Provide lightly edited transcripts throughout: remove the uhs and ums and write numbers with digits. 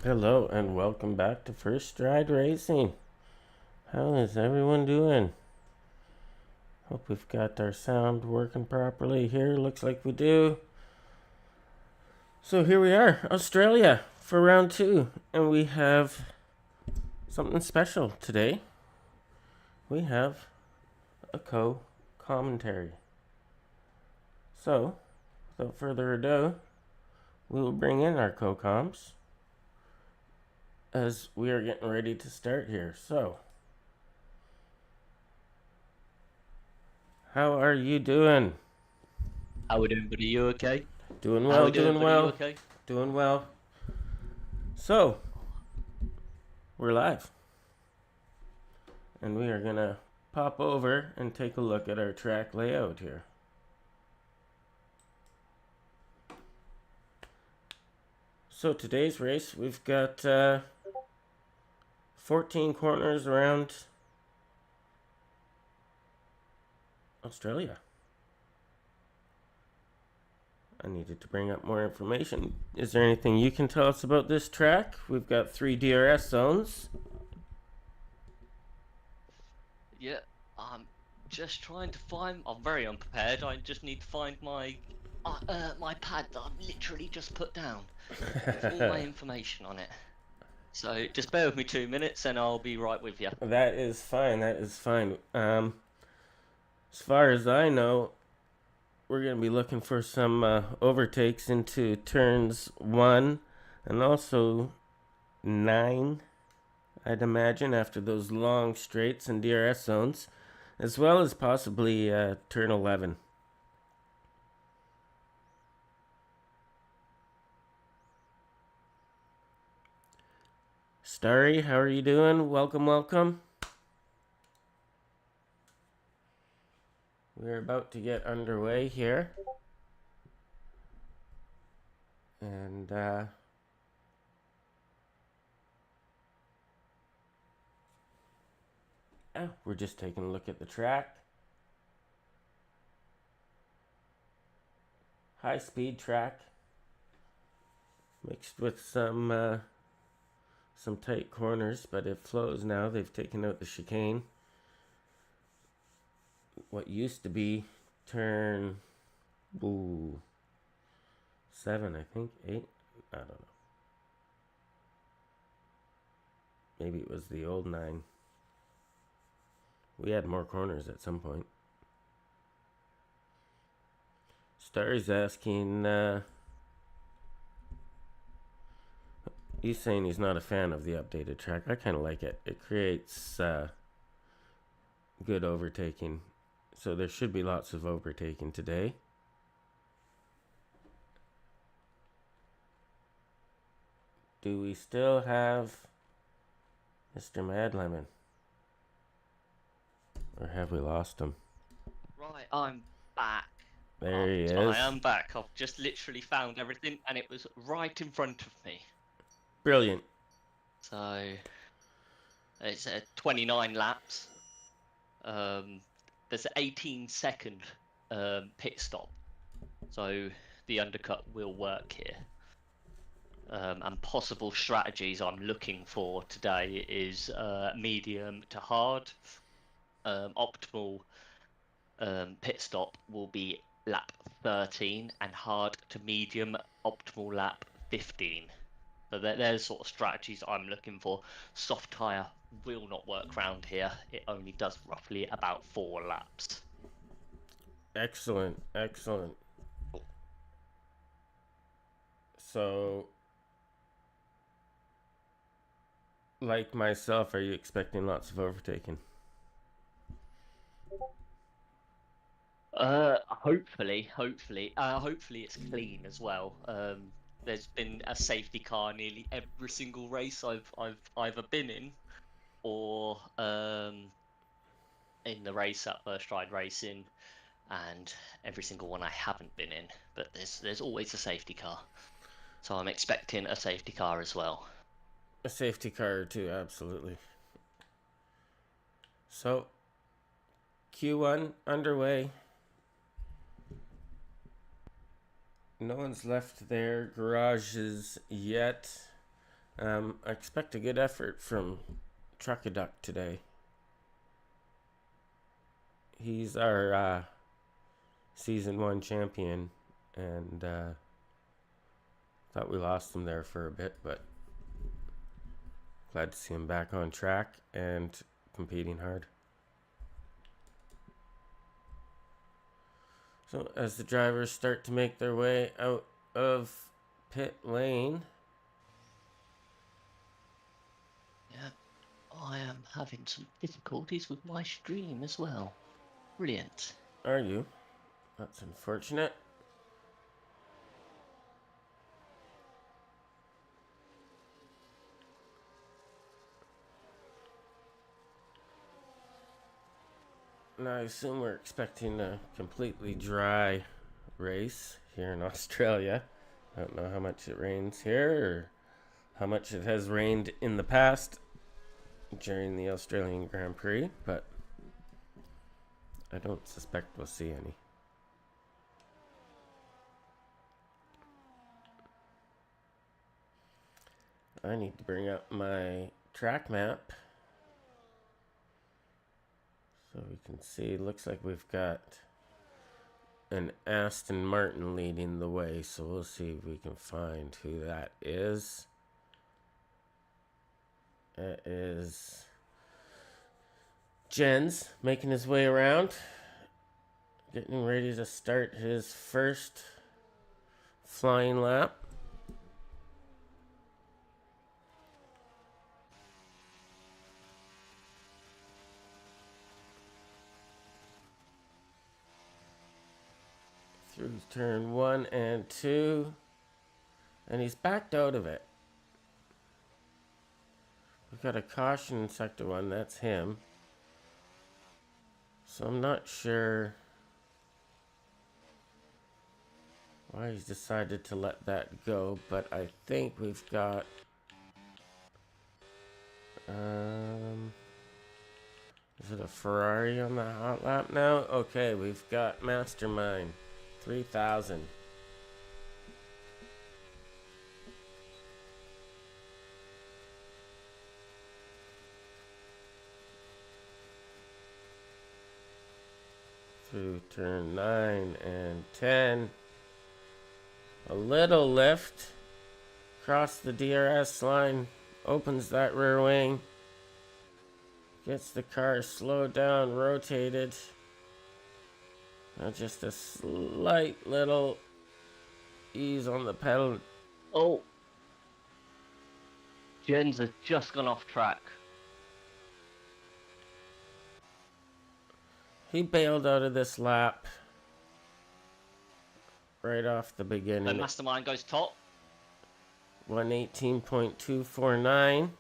Hello and welcome back to First Stride Racing. How is everyone doing? Hope we've got our sound working properly here. Looks like we do. So here we are, Australia, for round two. And we have something special today. We have a co-commentary. So, without further ado, we will bring in our co-coms as we are getting ready to start here. So, how are you doing? How we doing, buddy? You okay? Doing How well, we doing, doing buddy? You well, okay? doing well. So, we're live. And we are going to pop over and take a look at our track layout here. So, today's race, we've got 14 corners around Australia. I needed to bring up more information. Is there anything you can tell us about this track? We've got 3 DRS zones. Yeah, I'm just trying to find. I'm very unprepared. I just need to find my pad that I've literally just put down with all my information on it. So just bear with me 2 minutes, and I'll be right with you. That is fine. That is fine. As far as I know, we're going to be looking for some overtakes into turns 1 and also 9, I'd imagine, after those long straights and DRS zones, as well as possibly turn 11. Starry, how are you doing? Welcome, welcome. We're about to get underway here. And we're just taking a look at the track. High speed track mixed with some tight corners, but it flows now. They've taken out the chicane. What used to be turn 7, I think, 8. I don't know. Maybe it was the old 9. We had more corners at some point. Starry's asking, he's saying he's not a fan of the updated track. I kind of like it. It creates good overtaking. So there should be lots of overtaking today. Do we still have Mr. Mad Lemon? Or have we lost him? Right, I'm back. There he I is. am back. I've just literally found everything, and it was right in front of me. Brilliant. So it's 29 laps. There's an 18-second pit stop, so the undercut will work here. And possible strategies I'm looking for today is medium to hard. Optimal pit stop will be lap 13, and hard to medium optimal lap 15. So there's sort of strategies I'm looking for. Soft tyre will not work round here. It only does roughly about 4 laps. Excellent. Excellent. So, like myself, are you expecting lots of overtaking? Hopefully it's clean as well. There's been a safety car nearly every single race I've either been in or in the race at First Ride Racing, and every single one I haven't been in. But there's always a safety car, so I'm expecting a safety car as well. A safety car or two, absolutely. So, Q1 underway. No one's left their garages yet. I expect a good effort from Truckaduck today. He's our season 1 champion, and thought we lost him there for a bit, but glad to see him back on track and competing hard. So as the drivers start to make their way out of pit lane. Yeah, I am having some difficulties with my stream as well. Brilliant. Are you? That's unfortunate. Now I assume we're expecting a completely dry race here in Australia. I don't know how much it rains here or how much it has rained in the past during the Australian Grand Prix, but I don't suspect we'll see any. I need to bring up my track map so we can see. Looks like we've got an Aston Martin leading the way, so we'll see if we can find who that is. It is Jens making his way around, getting ready to start his first flying lap. Through turn 1 and 2, and he's backed out of it. We've got a caution in sector 1, that's him. So I'm not sure why he's decided to let that go, but I think we've got is it a Ferrari on the hot lap now? Okay, we've got Mastermind 3000. Through turn 9 and 10. A little lift. Across the DRS line. Opens that rear wing. Gets the car slowed down, rotated. Now just a slight little ease on the pedal. Oh. Jens has just gone off track. He bailed out of this lap right off the beginning. And Mastermind goes top. 118.249.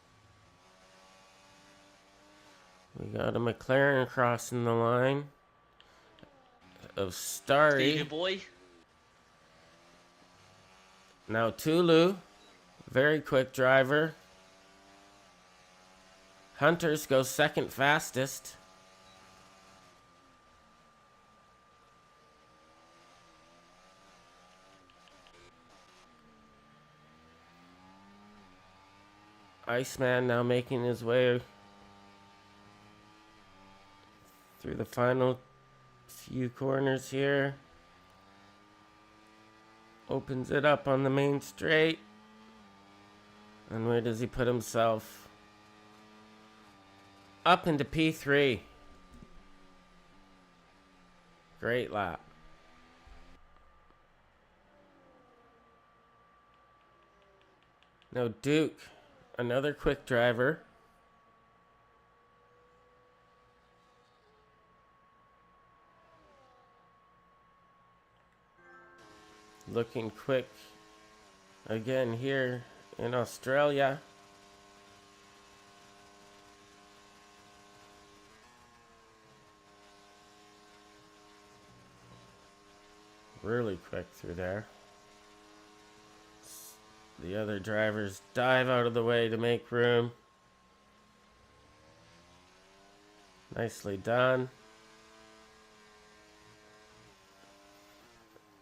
We got a McLaren crossing the line of Starry. Stevie boy. Now Tulu, very quick driver. Hunters goes second fastest. Iceman now making his way through the final few corners here. Opens it up on the main straight. And where does he put himself? Up into P3. Great lap. Now Duke, another quick driver. Looking quick again here in Australia. Really quick through there. The other drivers dive out of the way to make room. Nicely done.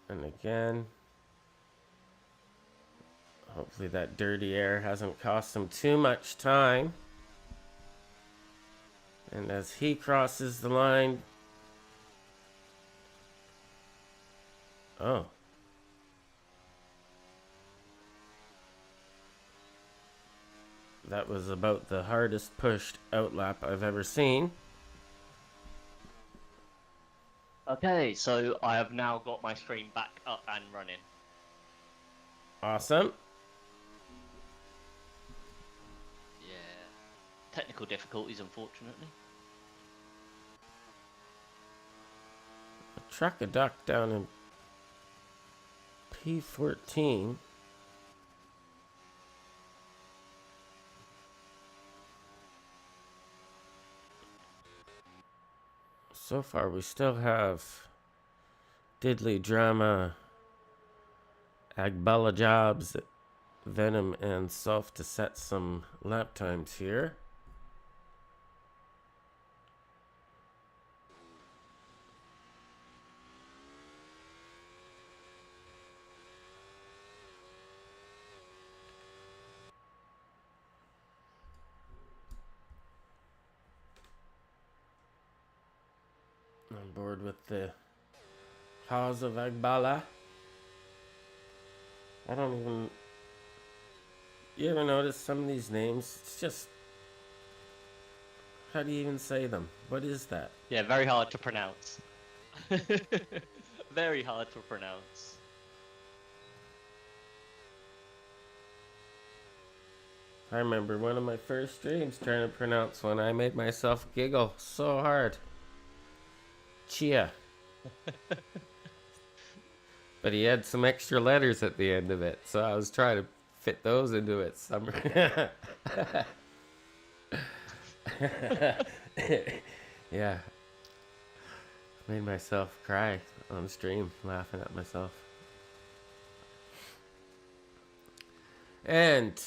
And again, Hopefully that dirty air hasn't cost him too much time. And as he crosses the line... Oh. That was about the hardest pushed outlap I've ever seen. Okay, so I have now got my stream back up and running. Awesome. Yeah. Technical difficulties, unfortunately. A truck a duck down in P14. So far, we still have Diddley, Drama, Agbala Jobs, Venom, and Self to set some lap times here. On board with the Haas of Agbala. I don't even... You ever notice some of these names? It's just... How do you even say them? What is that? Yeah, very hard to pronounce. Very hard to pronounce. I remember one of my first streams trying to pronounce one. I made myself giggle so hard. Chia. But he had some extra letters at the end of it, so I was trying to fit those into it somewhere. Yeah. Made myself cry on stream, laughing at myself. And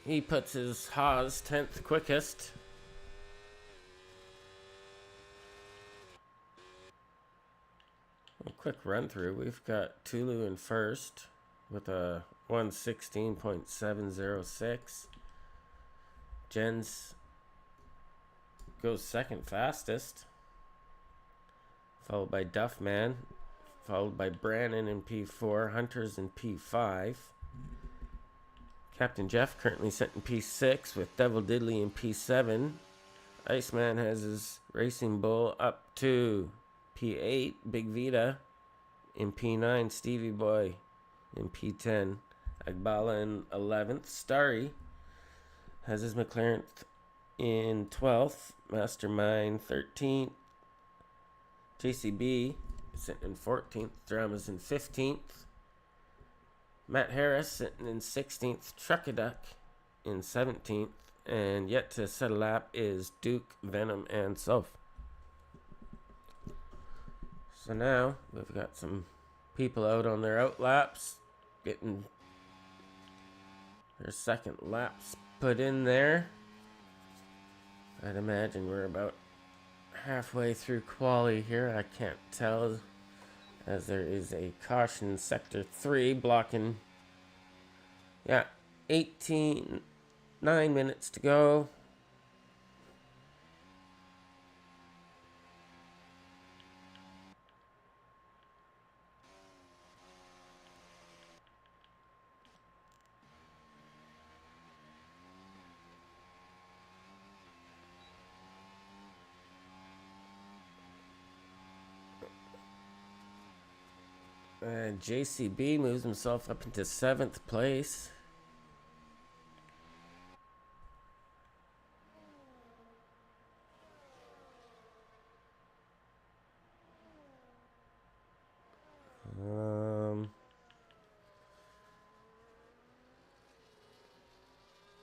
he puts his Haas 10th quickest. A quick run through. We've got Tulu in first with a 1:16.706. Jens goes second fastest, followed by Duffman, followed by Brannon in P4, Hunters in P5. Captain Jeff currently set in P6 with Devil Diddley in P7. Iceman has his Racing Bull up to P8. Big Vita in P9. Stevie Boy in P10. Agbala in 11th. Starry has his McLaren in 12th. Mastermind 13th. JCB sitting in 14th. Drama's in 15th. Matt Harris sitting in 16th. Truckaduck in 17th. And yet to set a lap is Duke, Venom, and Soph. So now we've got some people out on their outlaps, getting their second laps put in there. I'd imagine we're about halfway through quali here. I can't tell, as there is a caution in sector 3 blocking. Yeah, 9 minutes to go. And JCB moves himself up into 7th place.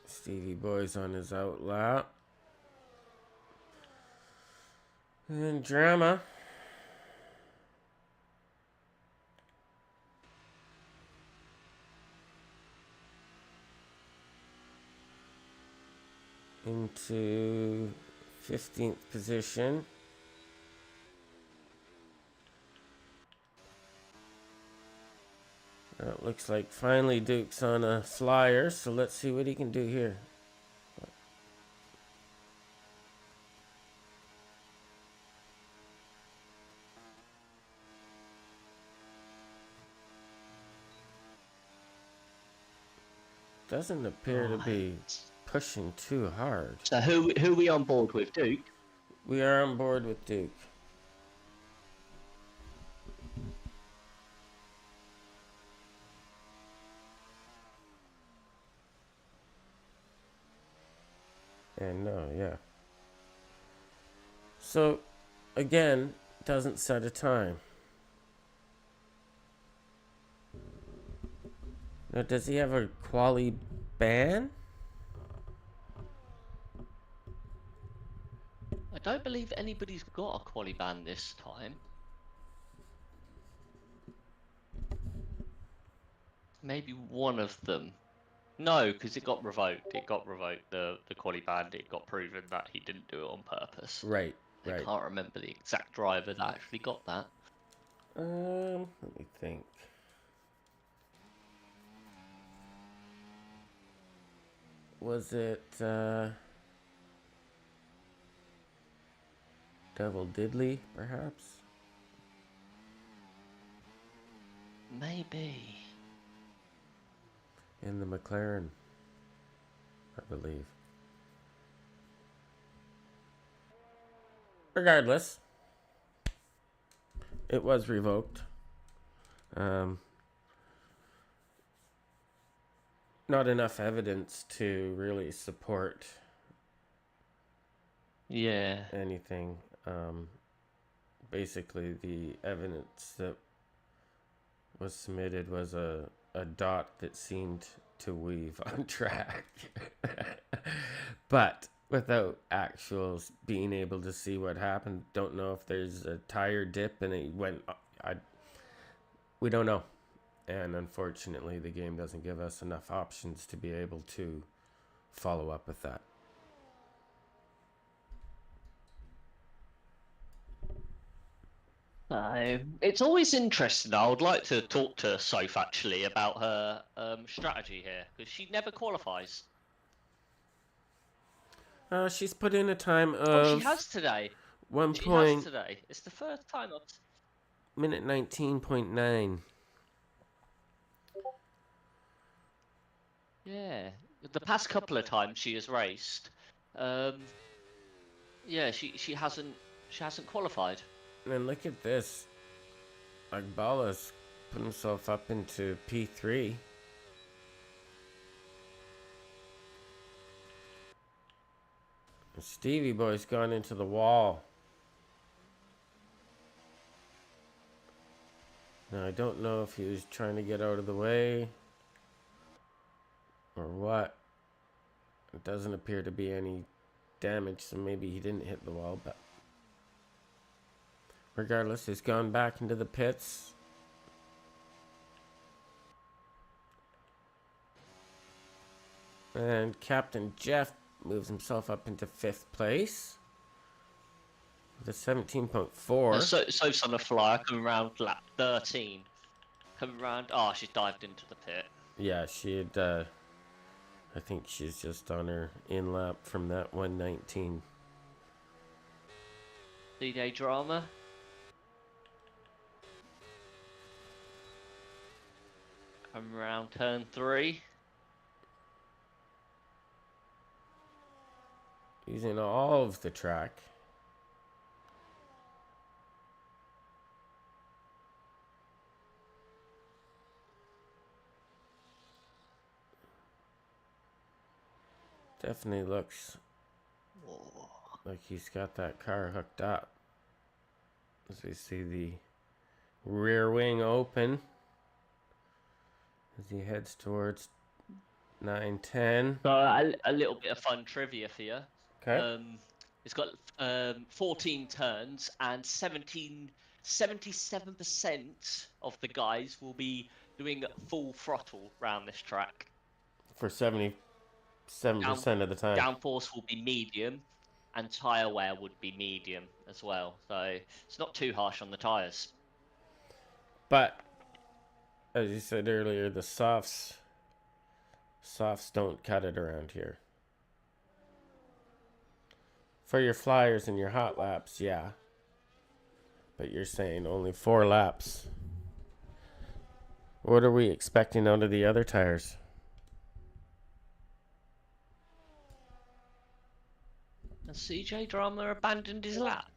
Stevie Boy's on his outlap. And Drama into 15th position. It looks like finally Duke's on a flyer, so let's see what he can do here. Doesn't appear to be pushing too hard. So who are we on board with, Duke? We are on board with Duke. And no, yeah. So, again, doesn't set a time. Now, does he have a quali ban? I don't believe anybody's got a quali ban this time. Maybe one of them. No, because it got revoked. It got revoked. The quali ban. It got proven that he didn't do it on purpose. Right. I can't remember the exact driver that actually got that. Let me think. Was it Devil Diddley, perhaps? Maybe. In the McLaren, I believe. Regardless, it was revoked. Not enough evidence to really support anything. Basically, the evidence that was submitted was a dot that seemed to weave on track. But without actual being able to see what happened, don't know if there's a tire dip and it went. We don't know. And unfortunately, the game doesn't give us enough options to be able to follow up with that. It's always interesting. I would like to talk to Soph actually about her strategy here, because she never qualifies. She's put in a time of. Oh, she has today. 1 She point. has today. It's the first time I've... Minute 19.9. Yeah, the past couple of times she has raced, yeah, she hasn't qualified. And look at this. Agbala's put himself up into P3. Stevie Boy's gone into the wall. Now, I don't know if he was trying to get out of the way or what. It doesn't appear to be any damage, so maybe he didn't hit the wall, but regardless, he's gone back into the pits. And Captain Jeff moves himself up into 5th place with a 17.4. So's on a flyer, coming around lap 13. Coming around... Oh, she's dived into the pit. Yeah, she had... I think she's just on her in-lap from that 119. D-Day drama. Coming around turn 3. Using all of the track. Definitely looks like he's got that car hooked up. As we see the rear wing open as he heads towards 9-10. So a little bit of fun trivia for you. Okay. It's got 14 turns, and 77% of the guys will be doing full throttle around this track. For 77% of the time. Downforce will be medium, and tyre wear would be medium as well. So it's not too harsh on the tyres. But as you said earlier, the softs don't cut it around here. For your flyers and your hot laps, yeah. But you're saying only 4 laps. What are we expecting out of the other tires? Has CJ Drama abandoned his lap?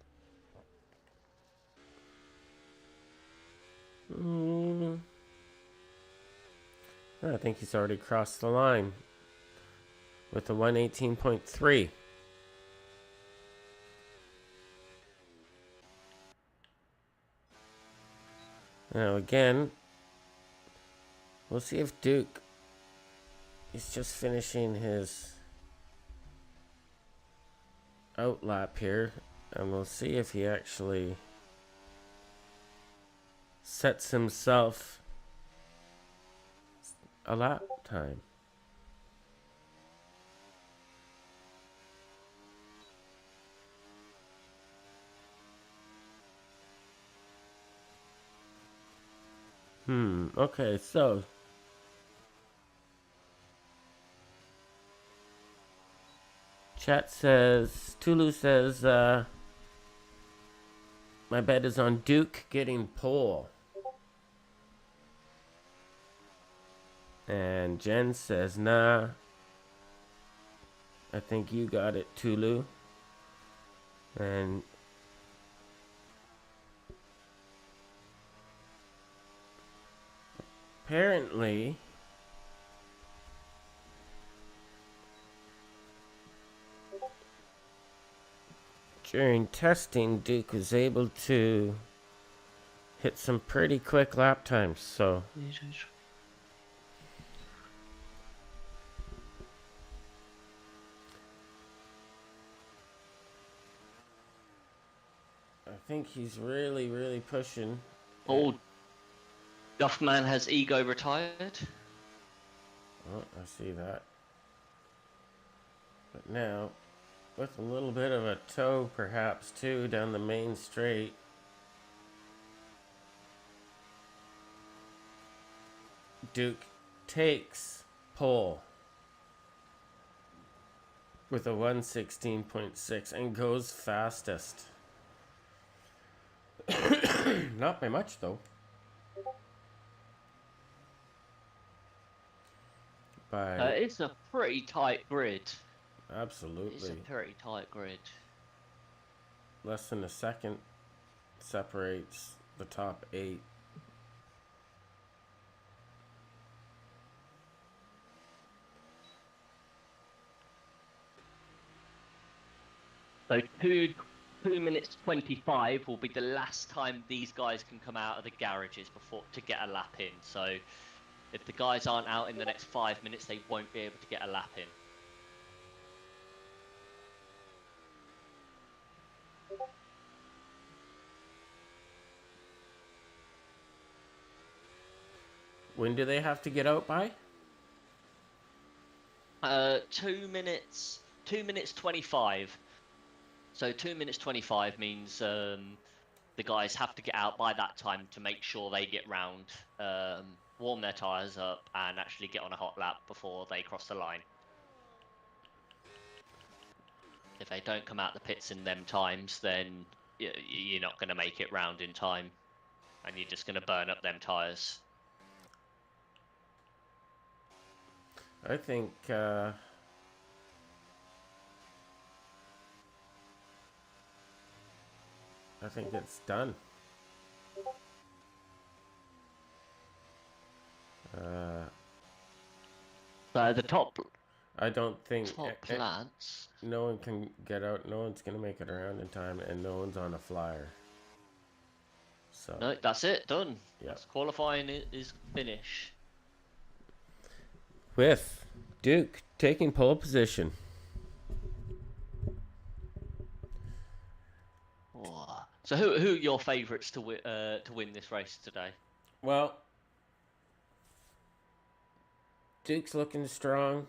I think he's already crossed the line with a 118.3. Now again, we'll see if Duke is just finishing his out lap here, and we'll see if he actually sets himself a lap time. Okay, so chat says, Tulu says, my bet is on Duke getting pole. And Jen says, nah, I think you got it, Tulu. And apparently, during testing, Duke was able to hit some pretty quick lap times, so I think he's really, really pushing. Oh, Duffman has ego retired. Oh, I see that. But now, with a little bit of a toe, perhaps, too, down the main straight, Duke takes pole with a 116.6 and goes fastest. Not by much, though. It's a pretty tight grid. Absolutely. It's a pretty tight grid. Less than a second separates the top 8. So 2 minutes 25 will be the last time these guys can come out of the garages before to get a lap in. So if the guys aren't out in the next 5 minutes, they won't be able to get a lap in. When do they have to get out by? 2 minutes 25. So 2 minutes 25 means the guys have to get out by that time to make sure they get round, warm their tyres up, and actually get on a hot lap before they cross the line. If they don't come out the pits in them times, then you're not going to make it round in time, and you're just going to burn up them tyres. I think it's done. So the top I don't think plants. No one can get out. No one's gonna make it around in time, and no one's on a flyer. So No, that's it. Done. Yeah. That's qualifying is finished. With Duke taking pole position. Oh. So who are your favourites to win this race today? Well, Duke's looking strong.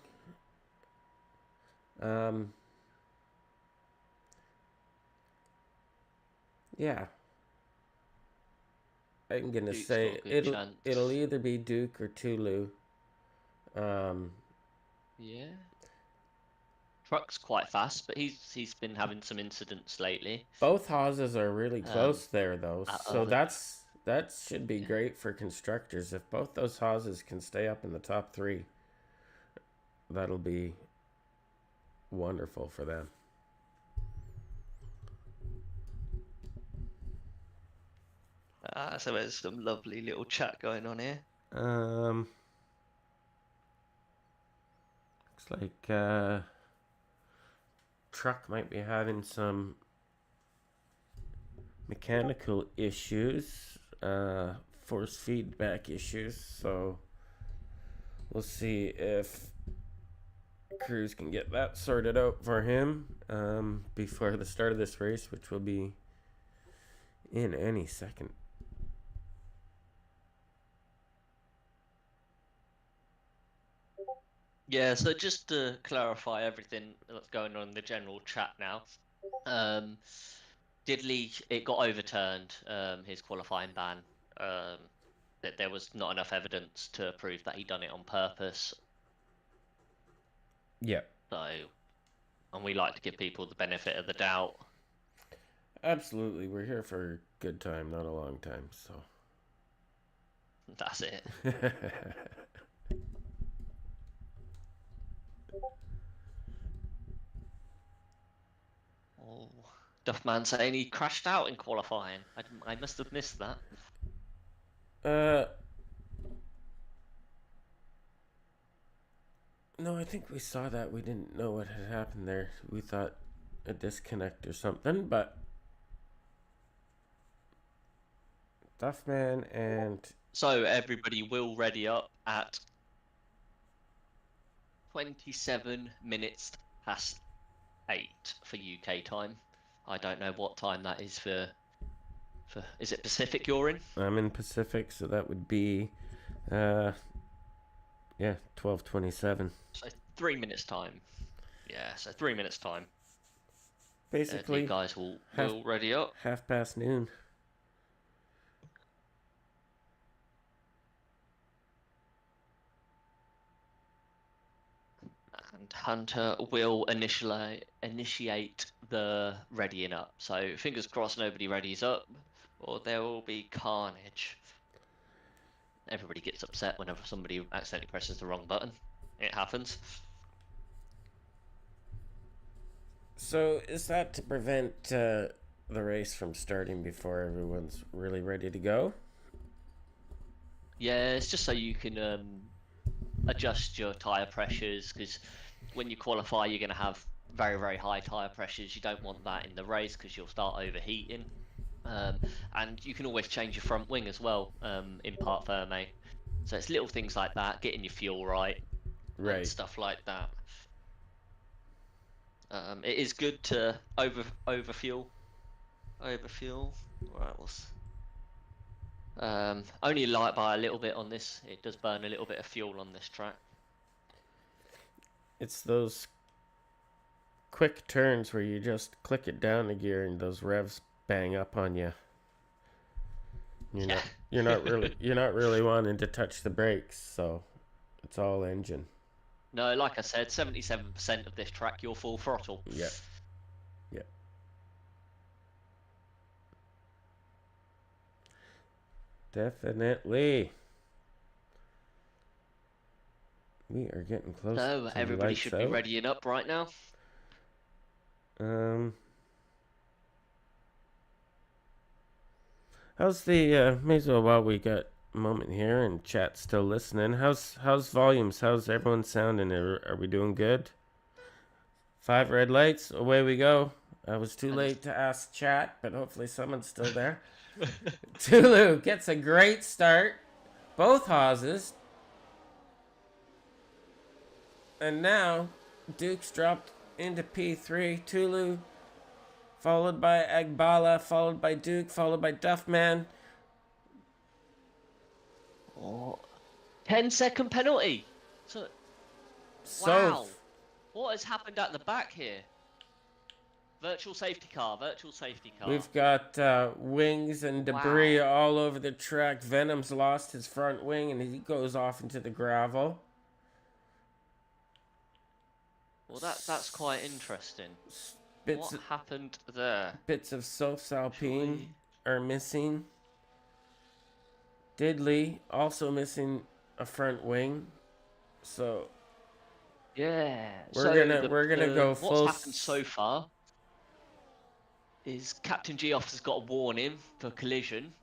Yeah. I'm gonna Duke's got say a good it'll chance. either be Duke or Tulu. Um, Yeah. Truck's quite fast, but he's been having some incidents lately. both houses are really Um, close there though, at so other, that should be yeah. great for constructors. If both those houses can stay up in the top three, that'll be wonderful for them. So there's some lovely little chat going on here. Looks like truck might be having some mechanical issues, force feedback issues. So we'll see if Cruz can get that sorted out for him before the start of this race, which will be in any second. Yeah, so just to clarify everything that's going on in the general chat now, Diddley, it got overturned, his qualifying ban. That there was not enough evidence to prove that he done it on purpose. Yeah. So, and we like to give people the benefit of the doubt. Absolutely. We're here for a good time, not a long time, so. That's it. Oh, Duffman saying he crashed out in qualifying. I must have missed that. No, I think we saw that. We didn't know what had happened there. We thought a disconnect or something, but Duffman and So everybody will ready up at 27 minutes past 8 for UK time. I don't know what time that is for is it Pacific you're in? I'm in Pacific, so that would be 12:27. So 3 minutes time. Yeah, so 3 minutes time. Basically, you guys will ready up. 12:30. And Hunter will initiate the readying up. So fingers crossed nobody readies up, or there will be carnage. Everybody gets upset whenever somebody accidentally presses the wrong button. It happens. So is that to prevent the race from starting before everyone's really ready to go? Yeah, it's just so you can adjust your tyre pressures, because when you qualify you're going to have very, very high tyre pressures. You don't want that in the race because you'll start overheating. And you can always change your front wing as well in part ferme. So it's little things like that, getting your fuel right, and stuff like that. It is good to overfuel. Right, only light by a little bit on this. It does burn a little bit of fuel on this track. It's those quick turns where you just click it down a gear and those revs bang up on you. You're not really wanting to touch the brakes, so it's all engine. No, like I said, 77% of this track you're full throttle. Yeah. Definitely. We are getting close. So everybody should be readying up right now. How's the may as well, while we got a moment here and chat still listening, how's volumes? How's everyone sounding? Are we doing good? 5 red lights, away we go. I was too late to ask chat, but hopefully someone's still there. Tulu gets a great start. Both houses. And now Duke's dropped into P3. Tulu followed by Agbala, followed by Duke, followed by Duffman. Oh, 10-second penalty. Wow. What has happened at the back here? Virtual safety car. Virtual safety car. We've got wings and debris Wow. all over the track. Venom's lost his front wing and he goes off into the gravel. Well, that's quite interesting. Bits What happened there? bits of Soph's Shall Alpine we... are missing. Diddley also missing a front wing. So Yeah. we're gonna go what's full. happened so far is Captain Geoff has got a warning for collision.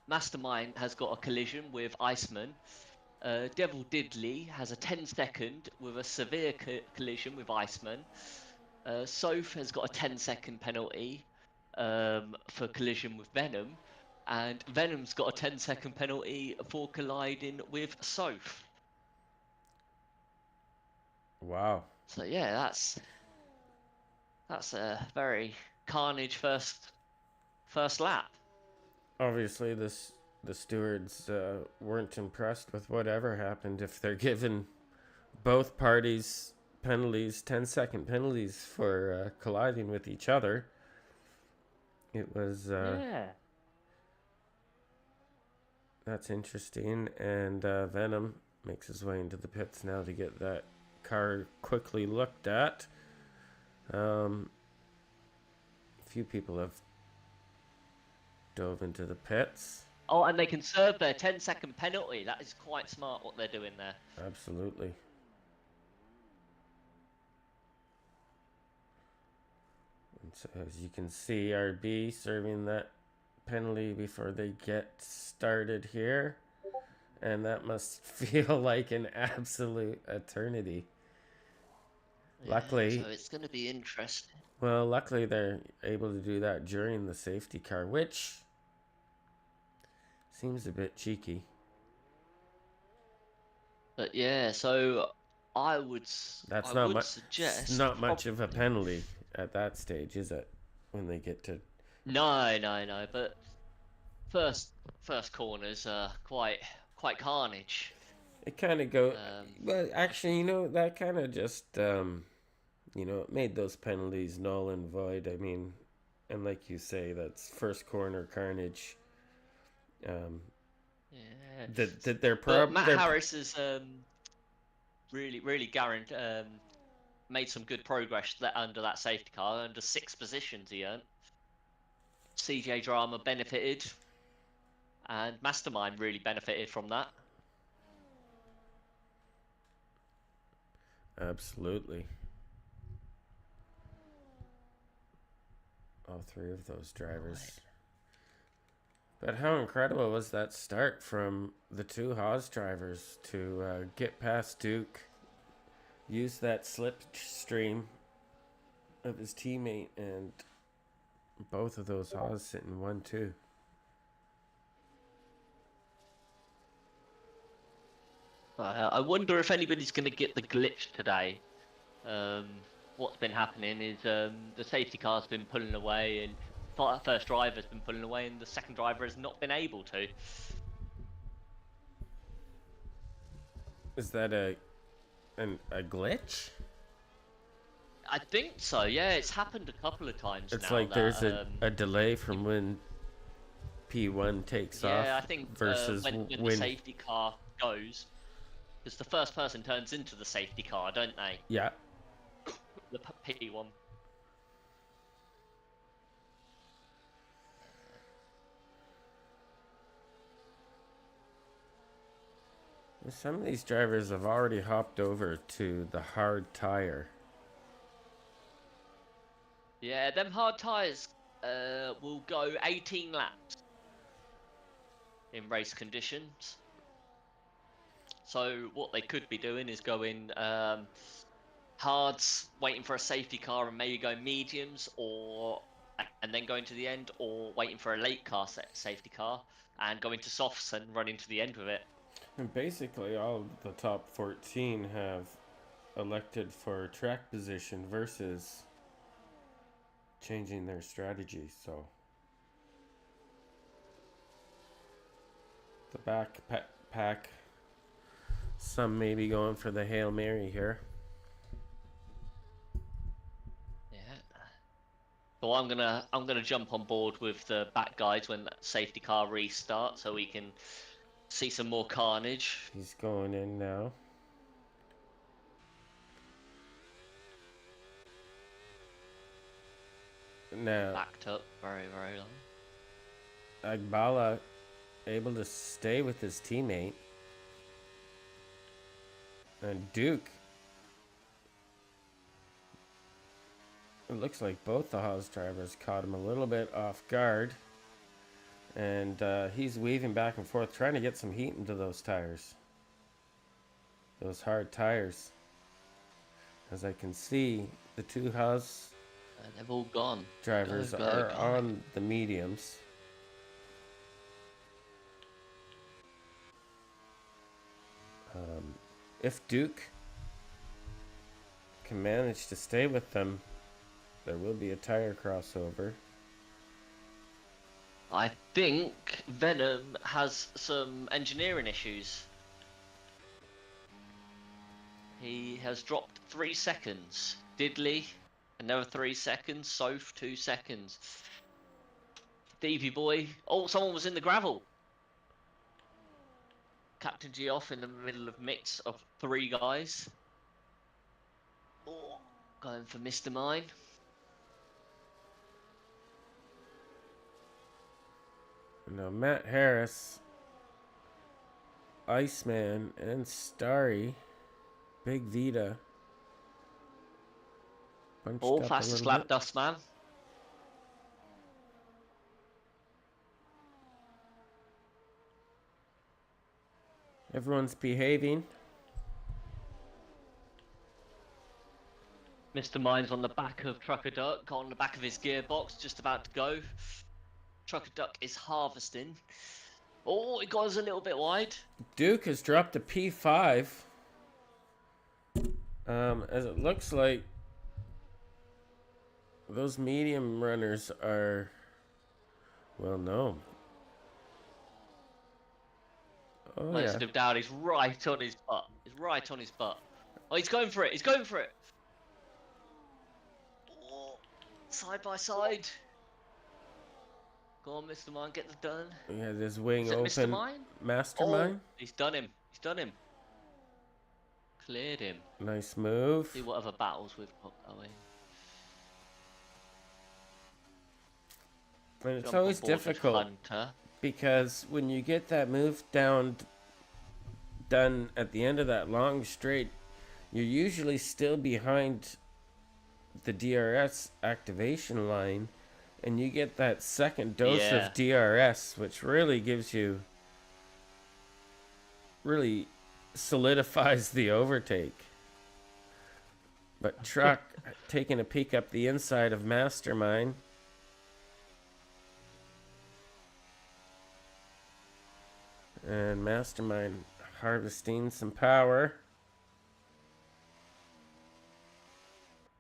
Mastermind has got a collision with Iceman. Devil Diddley has a 10-second with a severe collision with Iceman. Soph has got a 10-second penalty for collision with Venom. And Venom's got a 10-second penalty for colliding with Soph. Wow. So yeah, that's a very carnage first lap. Obviously, the stewards weren't impressed with whatever happened if they're given both parties penalties, 10-second penalties for colliding with each other. It was Yeah. that's interesting. And Venom makes his way into the pits now to get that car quickly looked at. A few people have dove into the pits. Oh, and they can serve their 10-second penalty. That is quite smart what they're doing there. Absolutely. And so as you can see, RB serving that penalty before they get started here. And that must feel like an absolute eternity. Yeah, Luckily, so it's going to be interesting. well, luckily they're able to do that during the safety car, which seems a bit cheeky. But yeah, so I would That's I not would much. suggest Not much of a penalty at that stage, is it? When they get to No. But first corners are quite carnage. it, kind of go. Um, But actually, that kind of just it made those penalties null and void. I mean, and like you say, that's first corner carnage. yeah. That their But Matt Harris has really made some good progress under that safety car. Under 6 positions he earned. CJ Drama benefited, and Mastermind really benefited from that. Absolutely. All 3 of those drivers. Right. But how incredible was that start from the 2 Haas drivers to get past Duke, use that slipstream of his teammate, and both of those Haas sitting 1-2. I wonder if anybody's going to get the glitch today. What's been happening is the safety car's been pulling away, and first driver's been pulling away, and the second driver has not been able to. Is that a glitch? I think so. Yeah, it's happened a couple of times. It's now like there's a delay from when P1 takes off. Yeah, I think versus when the safety car goes, because the first person turns into the safety car, don't they? Yeah. The P1. Some of these drivers have already hopped over to the hard tire. Yeah, them hard tires will go 18 laps in race conditions. So what they could be doing is going hards, waiting for a safety car, and maybe go mediums, and then going to the end, or waiting for a late car safety car and going to softs and running to the end with it. And basically, all of the top 14 have elected for track position versus changing their strategy. So the back pack, some may be going for the Hail Mary here. Cool. I'm gonna jump on board with the back guys when that safety car restarts, so we can see some more carnage. He's going in now. Now, Backed up very, very long. Agbala able to stay with his teammate. And Duke. It looks like both the Haas drivers caught him a little bit off guard. And he's weaving back and forth, trying to get some heat into those tires. Those hard tires. As I can see, the two Haas They've all gone. drivers are on the mediums. If Duke can manage to stay with them, there will be a tire crossover. I think Venom has some engineering issues. He has dropped 3 seconds. Diddley, another 3 seconds. Soph, 2 seconds. Stevie boy. Oh, someone was in the gravel. Captain G off in the middle of mix of 3 guys. Oh, going for Mr. Mine. Now Matt Harris, Iceman, and Starry, Big Vita. Bunched Oh, up a fastest little lap, bit. Dustman. Everyone's behaving. Mr. Mine's on the back of Trucker Duck, on the back of his gearbox, just about to go. Trucker Duck is harvesting. Oh, it goes a little bit wide. Duke has dropped a P5. As it looks like those medium runners are, well, no. Oh, Most yeah. of Dowdy's right on his butt. He's right on his butt. Oh, he's going for it. He's going for it. Oh, side by side. Go on, Mr. Mine, get this done. He has his wing Is it Mr. open. Mine? Mastermind. Oh, he's done him. He's done him. Cleared him. Nice move. See what other battles we've got going. And it's Jump on always board with difficult Hunter. because when you get that move done at the end of that long straight, you're usually still behind the DRS activation line, and you get that second dose Yeah. of DRS, which really gives you, really solidifies the overtake. But Truck taking a peek up the inside of Mastermind. And Mastermind harvesting some power.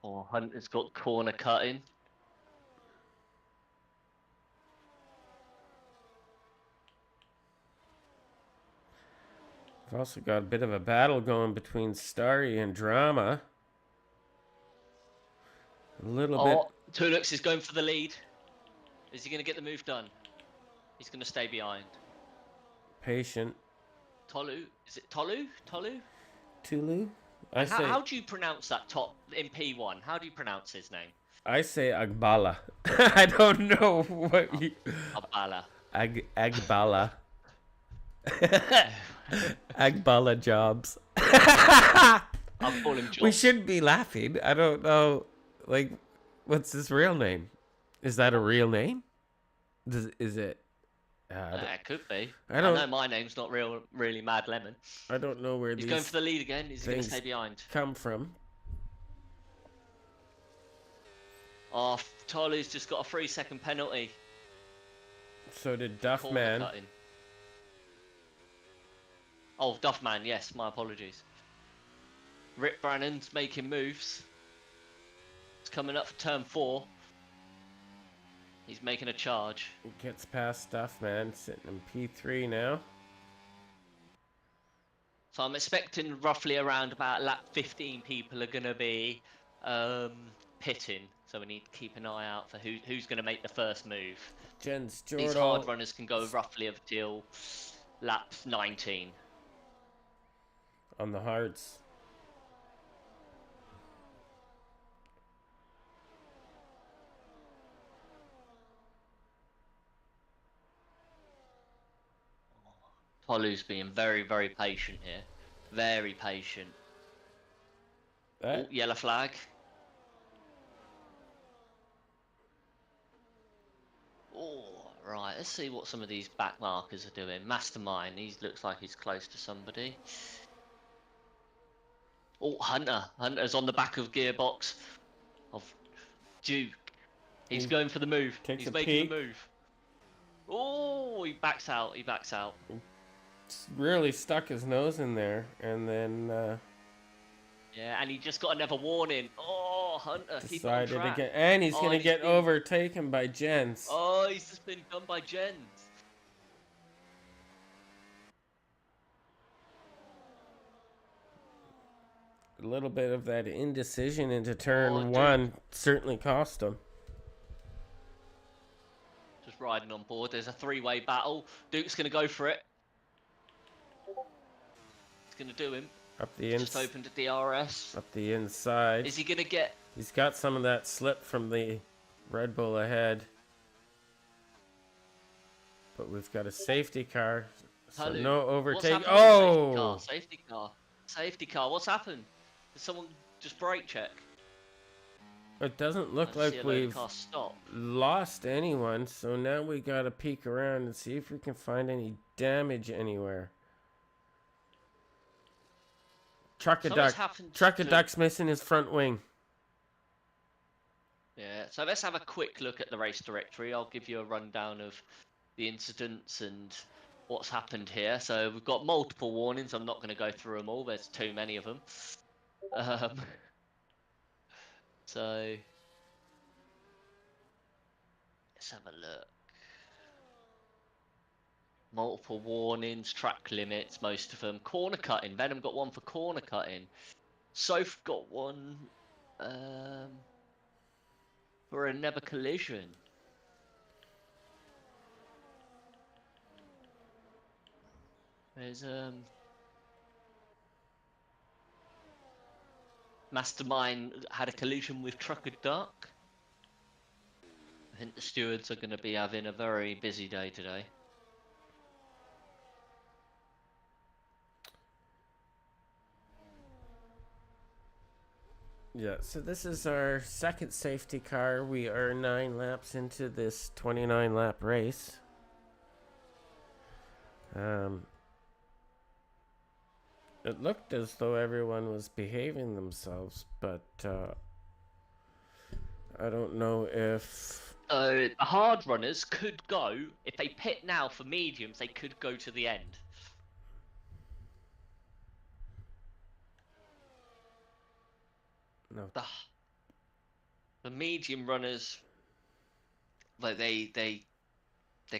Oh, Hunter's got corner cutting. We've also got a bit of a battle going between Starry and Drama. A little bit. Oh, Tulux is going for the lead. Is he going to get the move done? He's going to stay behind. Patient. Tolu? Is it Tolu? Tolu? Tulu? How do you pronounce that top in P1? How do you pronounce his name? I say Agbala. I don't know what you... Abala. Agbala. Agbala Jobs. I'll call him John. We should be laughing. I don't know. Like, what's his real name? Is that a real name? Is it? It could be. I I don't- know my name's not really Mad Lemon. I don't know where He's these going for the lead again. Is he going to things stay behind? come from. Oh, Tolu's just got a 3-second penalty. So did Corner Duffman. cutting. Oh, Duffman, yes, my apologies. Rip Brannon's making moves. It's coming up for turn 4. He's making a charge. Gets past Duffman, sitting in P3 now. So I'm expecting roughly around about lap 15 people are going to be pitting, so we need to keep an eye out for who's going to make the first move. Jens These hard Jordo runners can go roughly until lap 19. on the hards. Tolu's being very, very patient here. Very patient. Oh, yellow flag. Oh, right. Let's see what some of these back markers are doing. Mastermind. He looks like he's close to somebody. Oh, Hunter. Hunter's on the back of gearbox of Duke. He's going for the move. He's making the move. Oh, he backs out. He backs out. Really stuck his nose in there, and then yeah, and he just got another warning. Oh, Hunter, keep it on track. Again, and he's gonna get overtaken by Jens. Oh, he's just been done by Jens. A little bit of that indecision into turn one certainly cost him. Just riding on board. There's a three-way battle. Duke's going to go for it. He's going to do him. Up the inside. Just opened a DRS. Up the inside. Is he going to get... He's got some of that slip from the Red Bull ahead. But we've got a safety car. So no overtake. Oh! Safety car. Safety car. What's happened? Did someone just brake check? It doesn't look like we've lost anyone, so now we gotta peek around and see if we can find any damage anywhere. Truckaduck's missing his front wing. Yeah, so let's have a quick look at the race directory. I'll give you a rundown of the incidents and what's happened here. So we've got multiple warnings. I'm not going to go through them all. There's too many of them. So let's have a look. Multiple warnings, track limits, most of them. Corner cutting. Venom got one for corner cutting. Soph got one for a never collision. There's Mastermind had a collision with Trucker Duck. I think the stewards are going to be having a very busy day today. Yeah, so this is our second safety car. We are 9 laps into this 29 lap race. It looked as though everyone was behaving themselves, but I don't know if... the hard runners could go, if they pit now for mediums, they could go to the end. No. The medium runners, like they're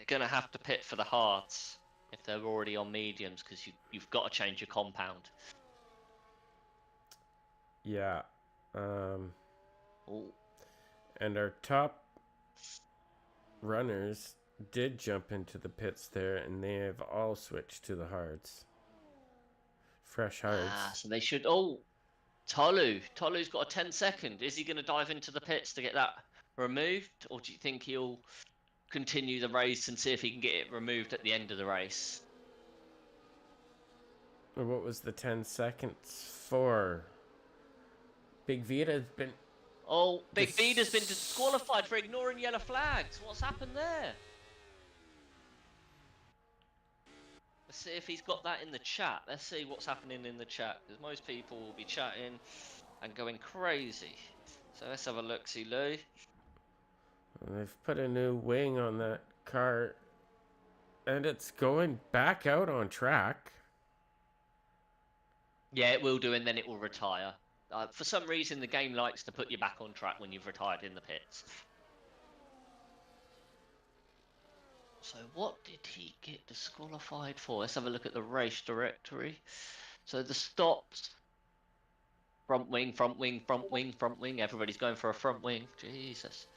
gonna have to pit for the hards if they're already on mediums, because you've got to change your compound. Yeah. And our top runners did jump into the pits there, and they have all switched to the hards. Fresh hards. So they should... Oh, Tolu's got a 10 second. Is he going to dive into the pits to get that removed? Or do you think he'll continue the race and see if he can get it removed at the end of the race? What was the 10 seconds for? Big Vita's been... Oh, Big Vita's been disqualified for ignoring yellow flags. What's happened there? Let's see if he's got that in the chat. Let's see what's happening in the chat, because most people will be chatting and going crazy. So let's have a look-see, Lou. They've put a new wing on that car, and it's going back out on track. Yeah, it will do, and then it will retire. For some reason, the game likes to put you back on track when you've retired in the pits. So what did he get disqualified for? Let's have a look at the race directory. So the stops Front wing, front wing, front wing, front wing. Everybody's going for a front wing. Jesus.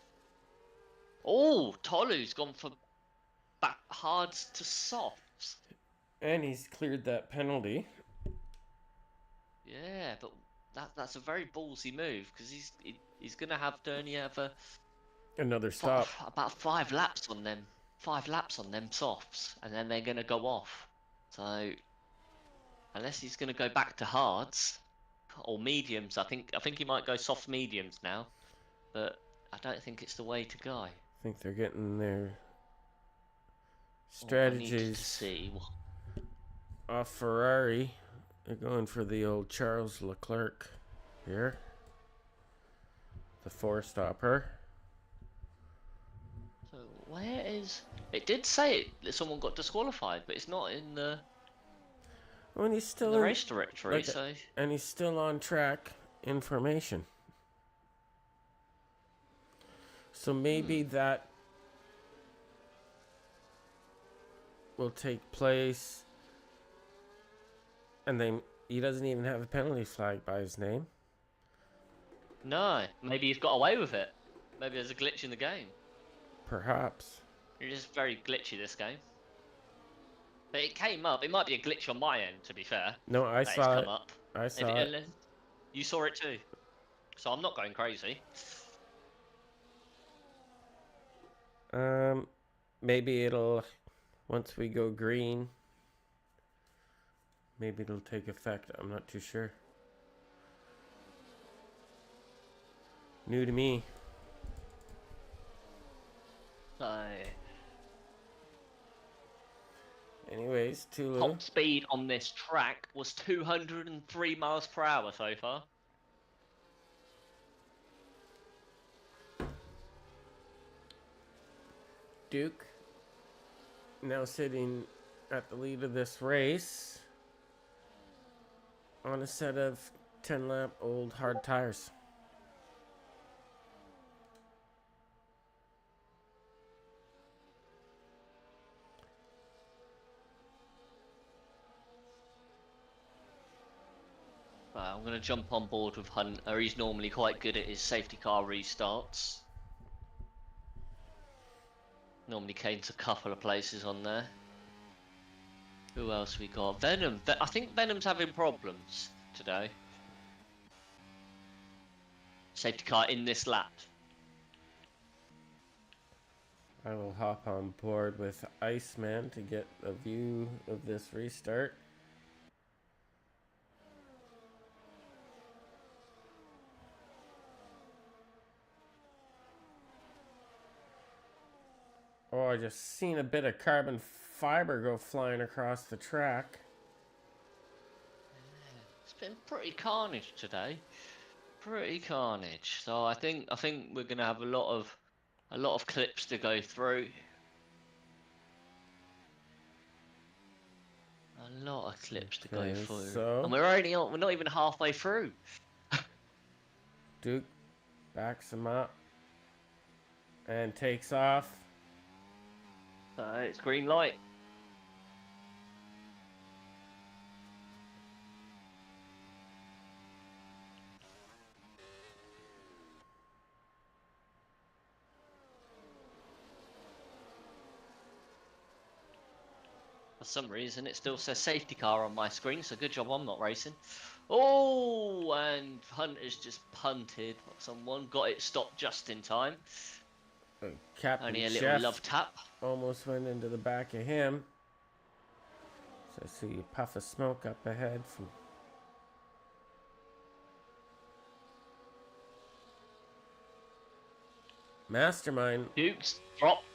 Oh, Tolu's gone for back hards to softs. And he's cleared that penalty. Yeah, but that's a very ballsy move because he's gonna have Dernier have Another stop. about 5 laps on them, 5 laps on them softs, and then they're gonna go off. So unless he's gonna go back to hards or mediums, I think he might go soft mediums now, but I don't think it's the way to go. I think they're getting their I needed to strategies see. off Ferrari. They're going for the old Charles Leclerc here. The four-stopper. So where is... It did say that someone got disqualified, but it's not in the, Oh, and he's still in the in, race directory, like, so... and he's still on track information. So maybe that will take place, and then he doesn't even have a penalty flag by his name. No, maybe he's got away with it. Maybe there's a glitch in the game. Perhaps. It is very glitchy, this game. But it came up. It might be a glitch on my end, to be fair. No, I That saw it's it. come up. I saw it. You saw it too. So I'm not going crazy. Maybe it'll, once we go green, maybe it'll take effect. I'm not too sure. New to me. So Anyways, Tulu. top speed on this track was 203 miles per hour so far. Duke now sitting at the lead of this race on a set of 10-lap old hard tires. I'm going to jump on board with Hunter. He's normally quite good at his safety car restarts. Normally gains a couple of places on there. Who else we got? Venom. I think Venom's having problems today. Safety car in this lap. I will hop on board with Iceman to get a view of this restart. Oh, I just seen a bit of carbon fiber go flying across the track. It's been pretty carnage today. Pretty carnage. So I think we're gonna have a lot of clips to go through. A lot of clips to go through. So and we're not even halfway through. Duke backs him up and takes off. So it's green light. For some reason, it still says safety car on my screen, so good job I'm not racing. Oh, and Hunter's just punted someone, got it stopped just in time. Captain Only a little Jeff love tap. almost went into the back of him. So I see a puff of smoke up ahead from Mastermind. Duke's dropped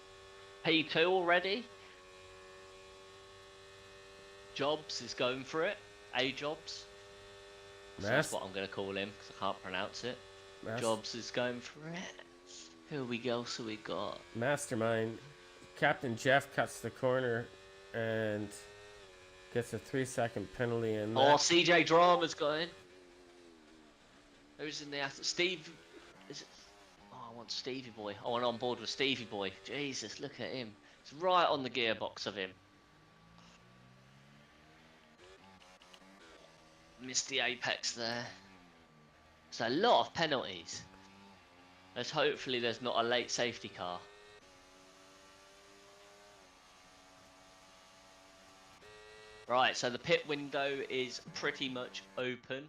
P2 already. Jobs is going for it. A-Jobs. So that's what I'm going to call him, because I can't pronounce it. Jobs is going for it. Who else have we got? Mastermind. Captain Jeff cuts the corner and gets a 3-second penalty in there. Oh, CJ Drama's going. Who's in the Steve? Is it? Oh, I want Stevie Boy. I want on board with Stevie Boy. Jesus, look at him. It's right on the gearbox of him. Missed the apex there. So a lot of penalties. Hopefully there's not a late safety car. Right, so the pit window is pretty much open.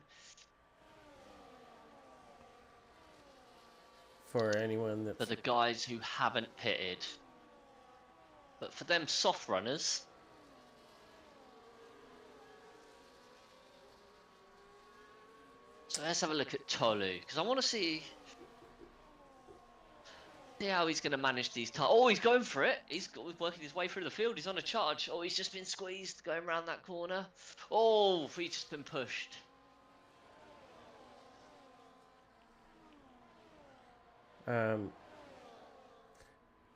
For anyone that's... For the guys who haven't pitted. But for them soft runners... So let's have a look at Tolu, because I want to see how he's going to manage these tires. Oh, he's going for it. He's working his way through the field. He's on a charge. Oh, he's just been squeezed going around that corner. Oh, he's just been pushed.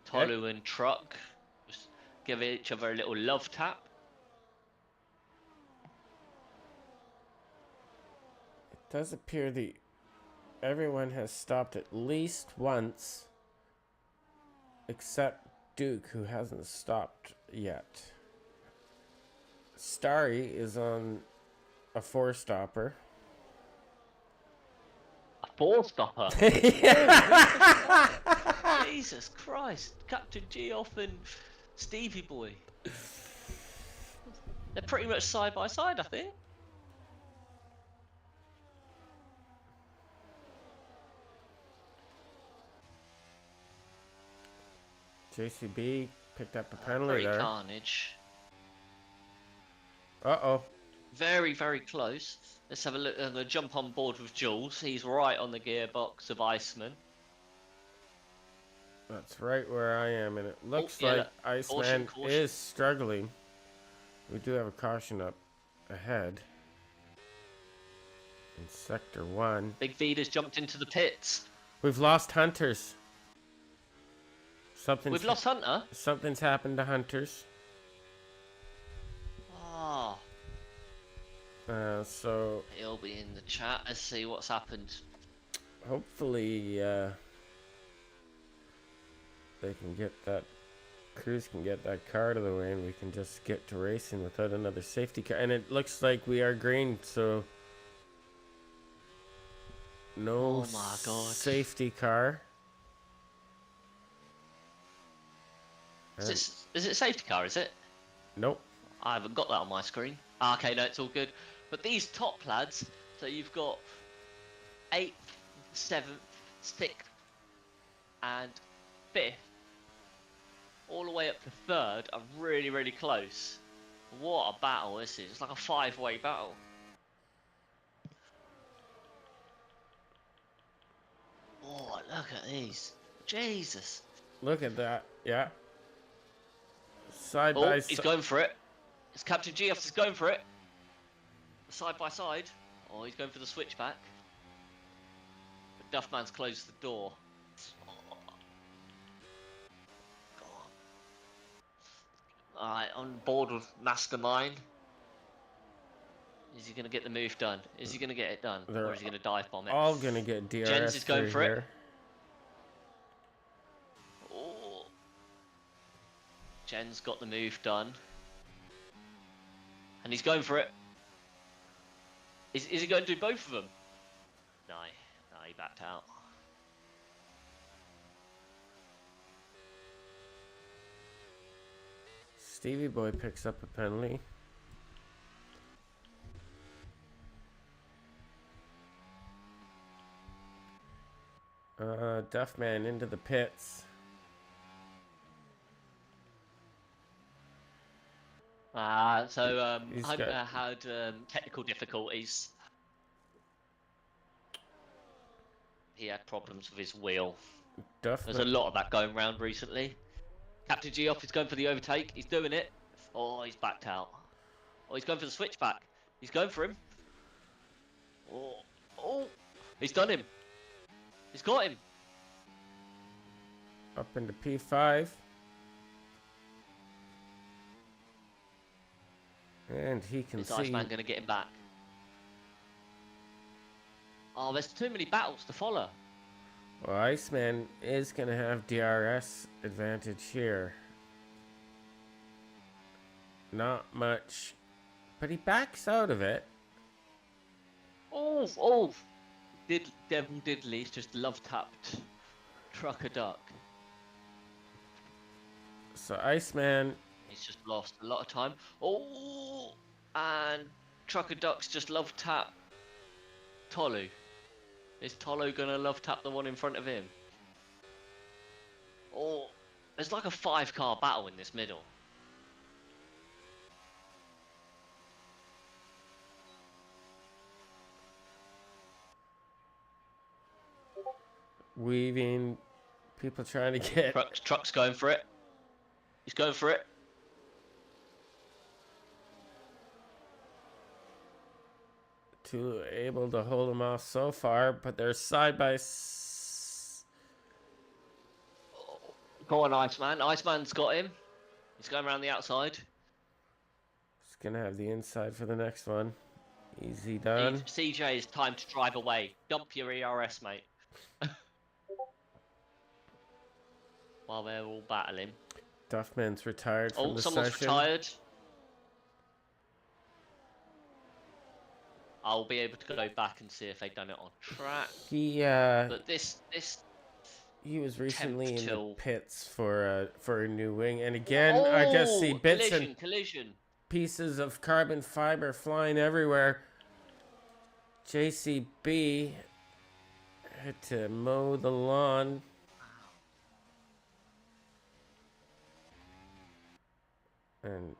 Tolu and Truck just give each other a little love tap. It does appear everyone has stopped at least once, except Duke, who hasn't stopped yet. Starry is on a 4-stopper. A 4-stopper? Jesus Christ. Captain Geoff and Stevie Boy. They're pretty much side by side, I think. JCB picked up a penalty there. Carnage. Uh-oh. Very, very close. Let's have a look. I'm going to jump on board with Jules. He's right on the gearbox of Iceman. That's right where I am, and it looks like Iceman is struggling. We do have a caution up ahead. In Sector 1. Big Vida's jumped into the pits. We've lost Hunters. We've lost Hunter? Something's happened to Hunters. Oh. So... He'll be in the chat. Let's see what's happened. Hopefully, they can get that... Cruz can get that car out of the way and we can just get to racing without another safety car. And it looks like we are green, so... No safety car. Is it safety car, is it? Nope. I haven't got that on my screen. Okay, no, it's all good. But these top lads, so you've got 8th, 7th, 6th, and 5th, all the way up to 3rd, are really, really close. What a battle this is. It's like a 5-way battle. Oh, look at these. Jesus. Look at that. Yeah. Side by side. He's going for it. It's Captain Geoff is going for it. Side by side. Oh, he's going for the switchback. But Duffman's closed the door. Oh. Alright, on board with Mastermind. Is he going to get the move done? Is he going to get it done? Or is he going to dive bomb it? All going to get DRS. Jens is going for here. it. Oh. Jen's got the move done. And he's going for it. Is he going to do both of them? No, he backed out. Stevie Boy picks up a penalty. Duffman into the pits. So Hunter had technical difficulties. He had problems with his wheel. There's a lot of that going around recently. Captain Geoff is going for the overtake. He's doing it. Oh, he's backed out. Oh, he's going for the switchback. He's going for him. Oh, he's done him. He's got him. Up into P5. And he can see... Is Iceman going to get him back? Oh, there's too many battles to follow. Well, Iceman is going to have DRS advantage here. Not much. But he backs out of it. Oh. Devil Diddley's just love tapped Trucker Duck. So Iceman, He's just lost a lot of time. Oh, and Trucker Duck's just love tap Tolu. Is Tolu gonna love tap the one in front of him? Oh, there's like a 5-car battle in this middle. weaving, people trying to get... Truck's going for it. He's going for it. Too able to hold them off so far, but they're side by... Go on, Iceman. Iceman's got him. He's going around the outside. He's going to have the inside for the next one. Easy done. CJ, it's time to drive away. Dump your ERS, mate. While they're all battling. Duffman's retired from the someone's session. retired. I'll be able to go back and see if they've done it on track. But this he was recently in till... the pits for a new wing, and again I just see bits collision. Pieces of carbon fiber flying everywhere. JCB had to mow the lawn. And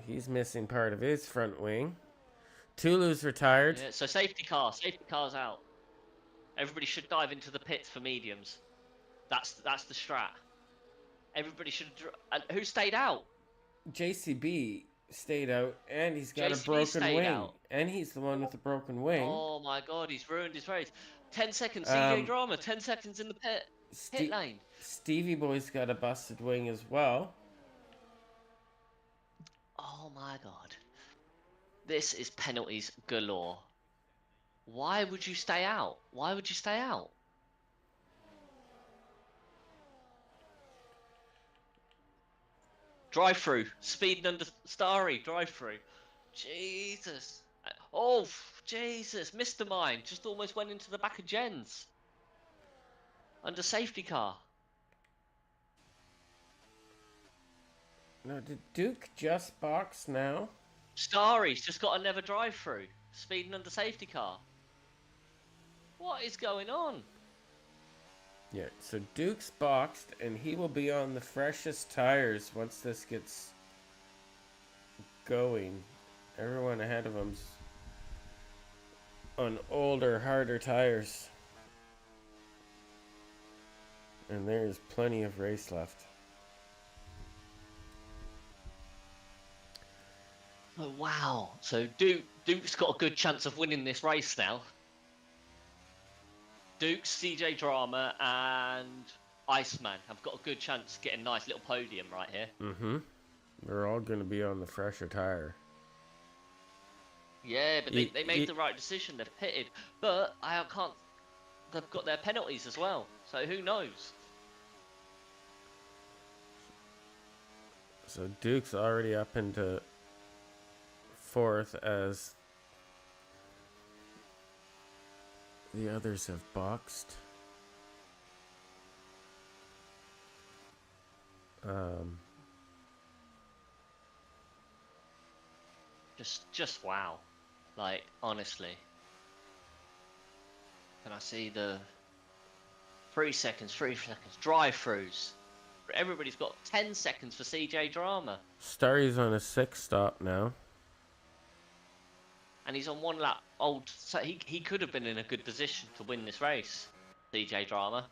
he's missing part of his front wing. Tulu's retired. Yeah, so safety car's out. Everybody should dive into the pits for mediums. That's the strat. Everybody should. Who stayed out? JCB stayed out, and he's got JCB a broken wing. Out. And he's the one with the broken wing. Oh my god, he's ruined his race. 10 seconds, CJ Drama. 10 seconds in the pit lane. Stevie Boy's got a busted wing as well. Oh my god. This is penalties galore. Why would you stay out? Why would you stay out? Drive through. Speeding under Starry. Drive through. Jesus. Oh, Jesus. Missed the mine. Just almost went into the back of Jens. Under safety car. No, did Duke just box now? Starry's just got another drive through. Speeding under safety car. What is going on? Yeah, so Duke's boxed, and he will be on the freshest tires once this gets going. Everyone ahead of him's on older, harder tires. And there's plenty of race left. Oh, wow. So Duke's got a good chance of winning this race now. Duke, CJ Drama, and Iceman have got a good chance of getting a nice little podium right here. Mm-hmm. They're all going to be on the fresher tire. Yeah, but they made the right decision. They've pitted. But I can't... They've got their penalties as well. So who knows? So Duke's already up into fourth as the others have boxed. Just wow. Like, honestly. Can I see the 3 seconds, drive-throughs. Everybody's got 10 seconds for CJ Drama. Starry's on a 6 stop now. And he's on 1 lap old, so he could have been in a good position to win this race, CJ Drama.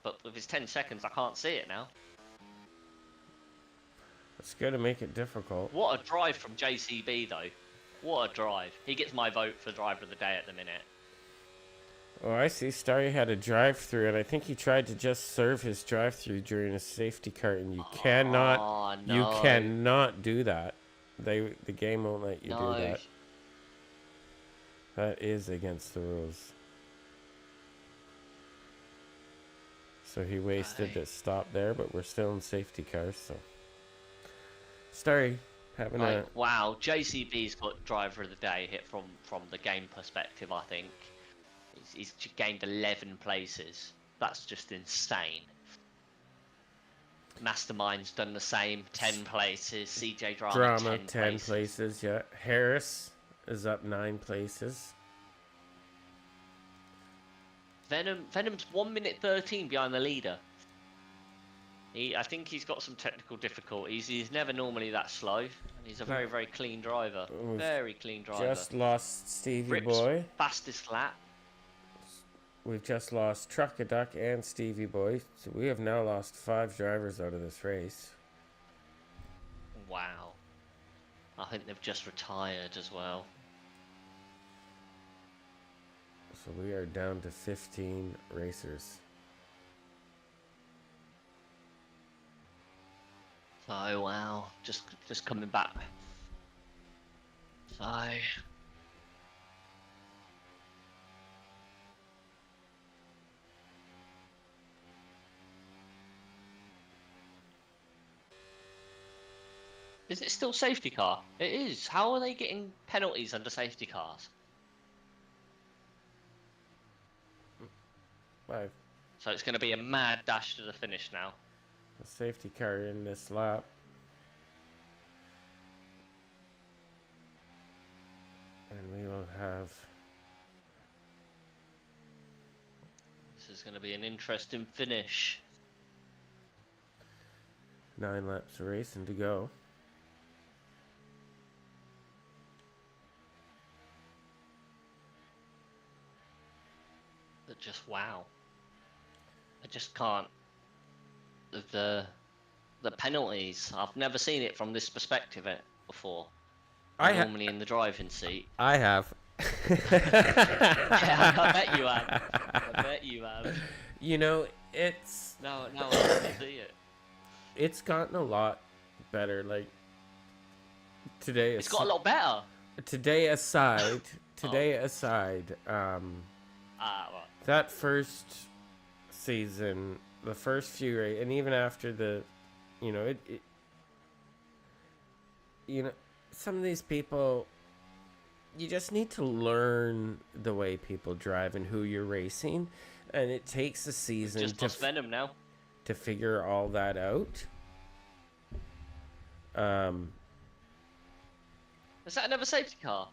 But with his 10 seconds, I can't see it now. It's going to make it difficult. What a drive from JCB, though. What a drive. He gets my vote for driver of the day at the minute. Oh, I see. Starry had a drive-through, and I think he tried to just serve his drive-through during a safety car, and you cannot, no. you cannot do that. The game won't let you do that. That is against the rules. So he wasted the stop there, but we're still in safety cars, so. Starry having wow, JCB's got driver of the day hit from the game perspective, I think. He's gained 11 places. That's just insane. Mastermind's done the same, 10 places. CJ Drama 10 places. Yeah, Harris is up 9 places. Venom's 1 minute 13 behind the leader. I think he's got some technical difficulties. He's never normally that slow. And he's a very, very clean driver. Very clean driver. Just lost Stevie Rip's Boy. Fastest lap. We've just lost Truckaduck and Stevie Boy. So we have now lost 5 drivers out of this race. Wow. I think they've just retired as well. So we are down to 15 racers. Oh wow, just coming back. So is it still safety car? It is. How are they getting penalties under safety cars? 5. So it's going to be a mad dash to the finish now. A safety car in this lap. And we will have... This is going to be an interesting finish. 9 laps of racing to go. But just wow. I just can't. The penalties. I've never seen it from this perspective before. I'm normally in the driving seat. I have. Yeah, I bet you have. I bet you have. You know, it's... No, I don't see it. It's gotten a lot better. Like, today... It's got a lot better. Today aside... Right. That first season, the first few, and even after the, you know, you know, some of these people, you just need to learn the way people drive and who you're racing, and it takes a season just lost Venom now to figure all that out. Is that another safety car?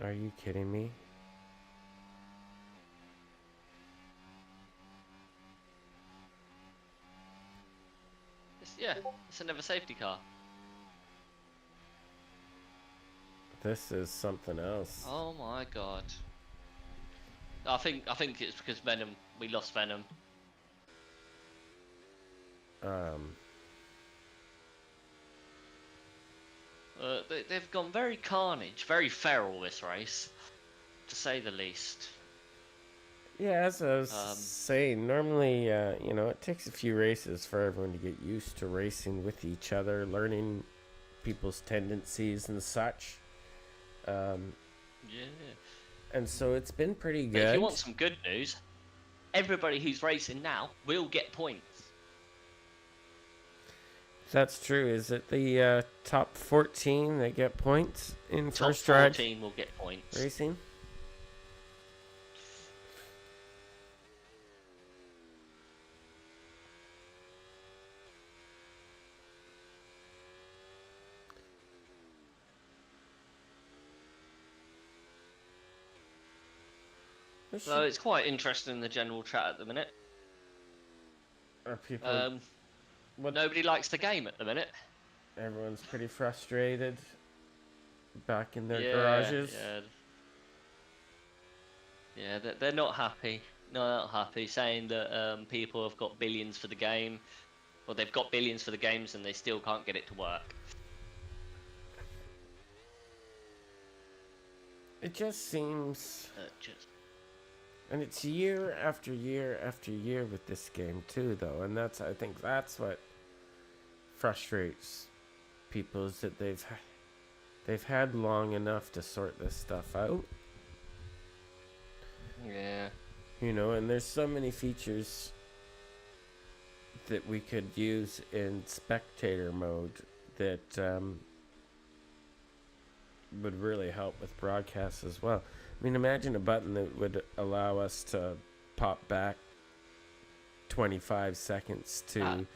Are you kidding me? Yeah, it's another safety car. This is something else. Oh my god. I think it's because Venom. We lost Venom. They've gone very carnage, very feral this race, to say the least. Yeah, as I was saying, normally, you know, it takes a few races for everyone to get used to racing with each other, learning people's tendencies and such. Yeah. And so it's been pretty But good. if you want some good news, everybody who's racing now will get points. That's true. Is it the top 14 that get points in Top first ride 14 will get points. racing? So it's quite interesting in the general chat at the minute. Are people... Nobody likes the game at the minute. Everyone's pretty frustrated back in their garages. Yeah, they're not happy. No, not happy, saying that people have got billions for the game. Well, they've got billions for the games and they still can't get it to work. It just seems... And it's year after year after year with this game too, though, and I think that's what frustrates people, is that they've had long enough to sort this stuff out. Yeah. You know, and there's so many features that we could use in spectator mode that would really help with broadcasts as well. mean, imagine a button that would allow us to pop back 25 seconds to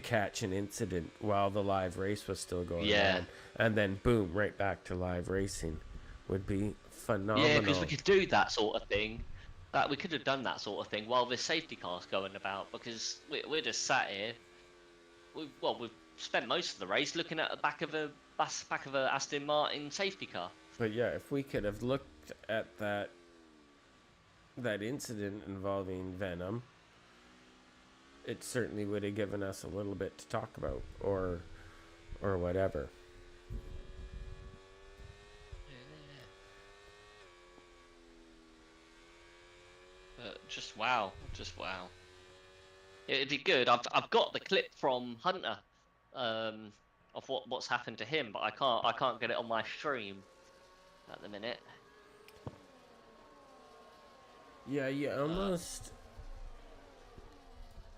catch an incident while the live race was still going on, and then boom, right back to live racing would be phenomenal. Yeah, because we could do that sort of thing. That we could have done that sort of thing while the safety car's going about, because we're just sat here. We've spent most of the race looking at the back of a Aston Martin safety car. But yeah, if we could have looked at that incident involving Venom, it certainly would have given us a little bit to talk about, or whatever. But just wow. It'd be good. I've got the clip from Hunter, of what's happened to him, but I can't get it on my stream at the minute. Yeah, you almost.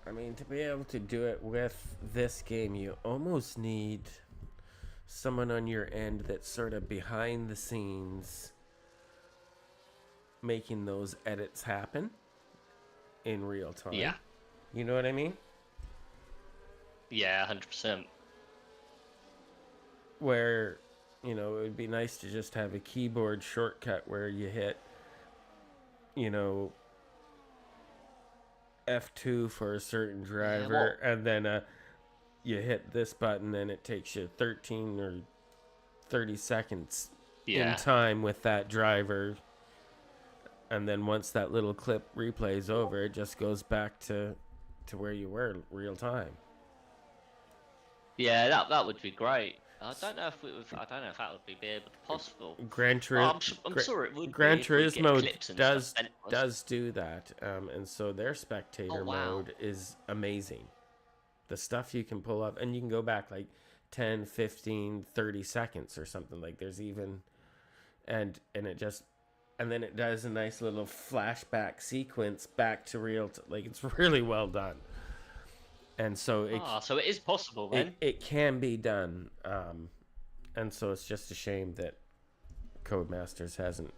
I mean, to be able to do it with this game, you almost need someone on your end that's sort of behind the scenes making those edits happen in real time. Yeah. You know what I mean? Yeah, 100%. Where, you know, it would be nice to just have a keyboard shortcut where you hit, you know, F2 for a certain driver, and then you hit this button and it takes you 13 or 30 seconds in time with that driver. And then once that little clip replays over, it just goes back to where you were real time. Yeah, that would be great. I don't know if that would be able to possible. Gran Turismo, I'm sure it would. Gran Turismo does do that, and so their spectator mode is amazing. The stuff you can pull up, and you can go back like 10, 15, 30 seconds or something. Like there's even, and it just, and then it does a nice little flashback sequence back to real. Like it's really well done. And so so it is possible then. It can be done, and so it's just a shame that Codemasters hasn't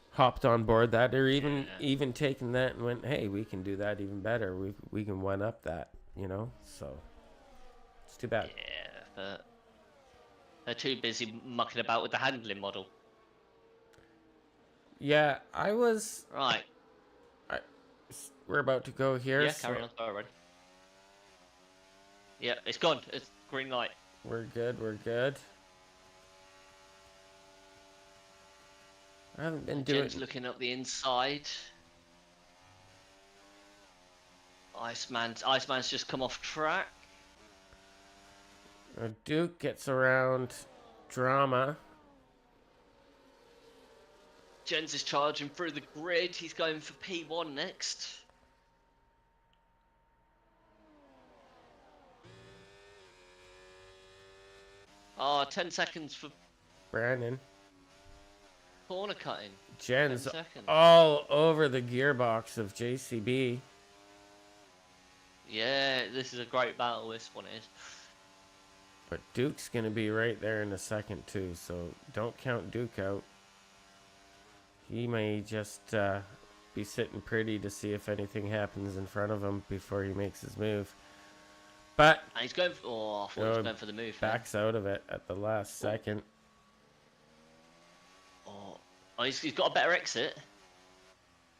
hopped on board that, or even taken that and went, hey, we can do that even better. We can one up that, you know. So it's too bad. Yeah, but they're too busy mucking about with the handling model. Yeah, I was right. We're about to go here. Yeah, carry on. Already. Yeah, it's gone. It's green light. We're good. I haven't been doing. Jen's looking up the inside. Iceman's just come off track. Duke gets around Drama. Jens is charging through the grid. He's going for P1 next. 10 seconds for Brandon. Corner cutting. Jen's all over the gearbox of JCB. Yeah, this is a great battle, this one is. But Duke's going to be right there in a second, too, so don't count Duke out. He may just be sitting pretty to see if anything happens in front of him before he makes his move. But and he's going for, I thought he was going for the move. Backs out of it at the last second. Oh, he's got a better exit.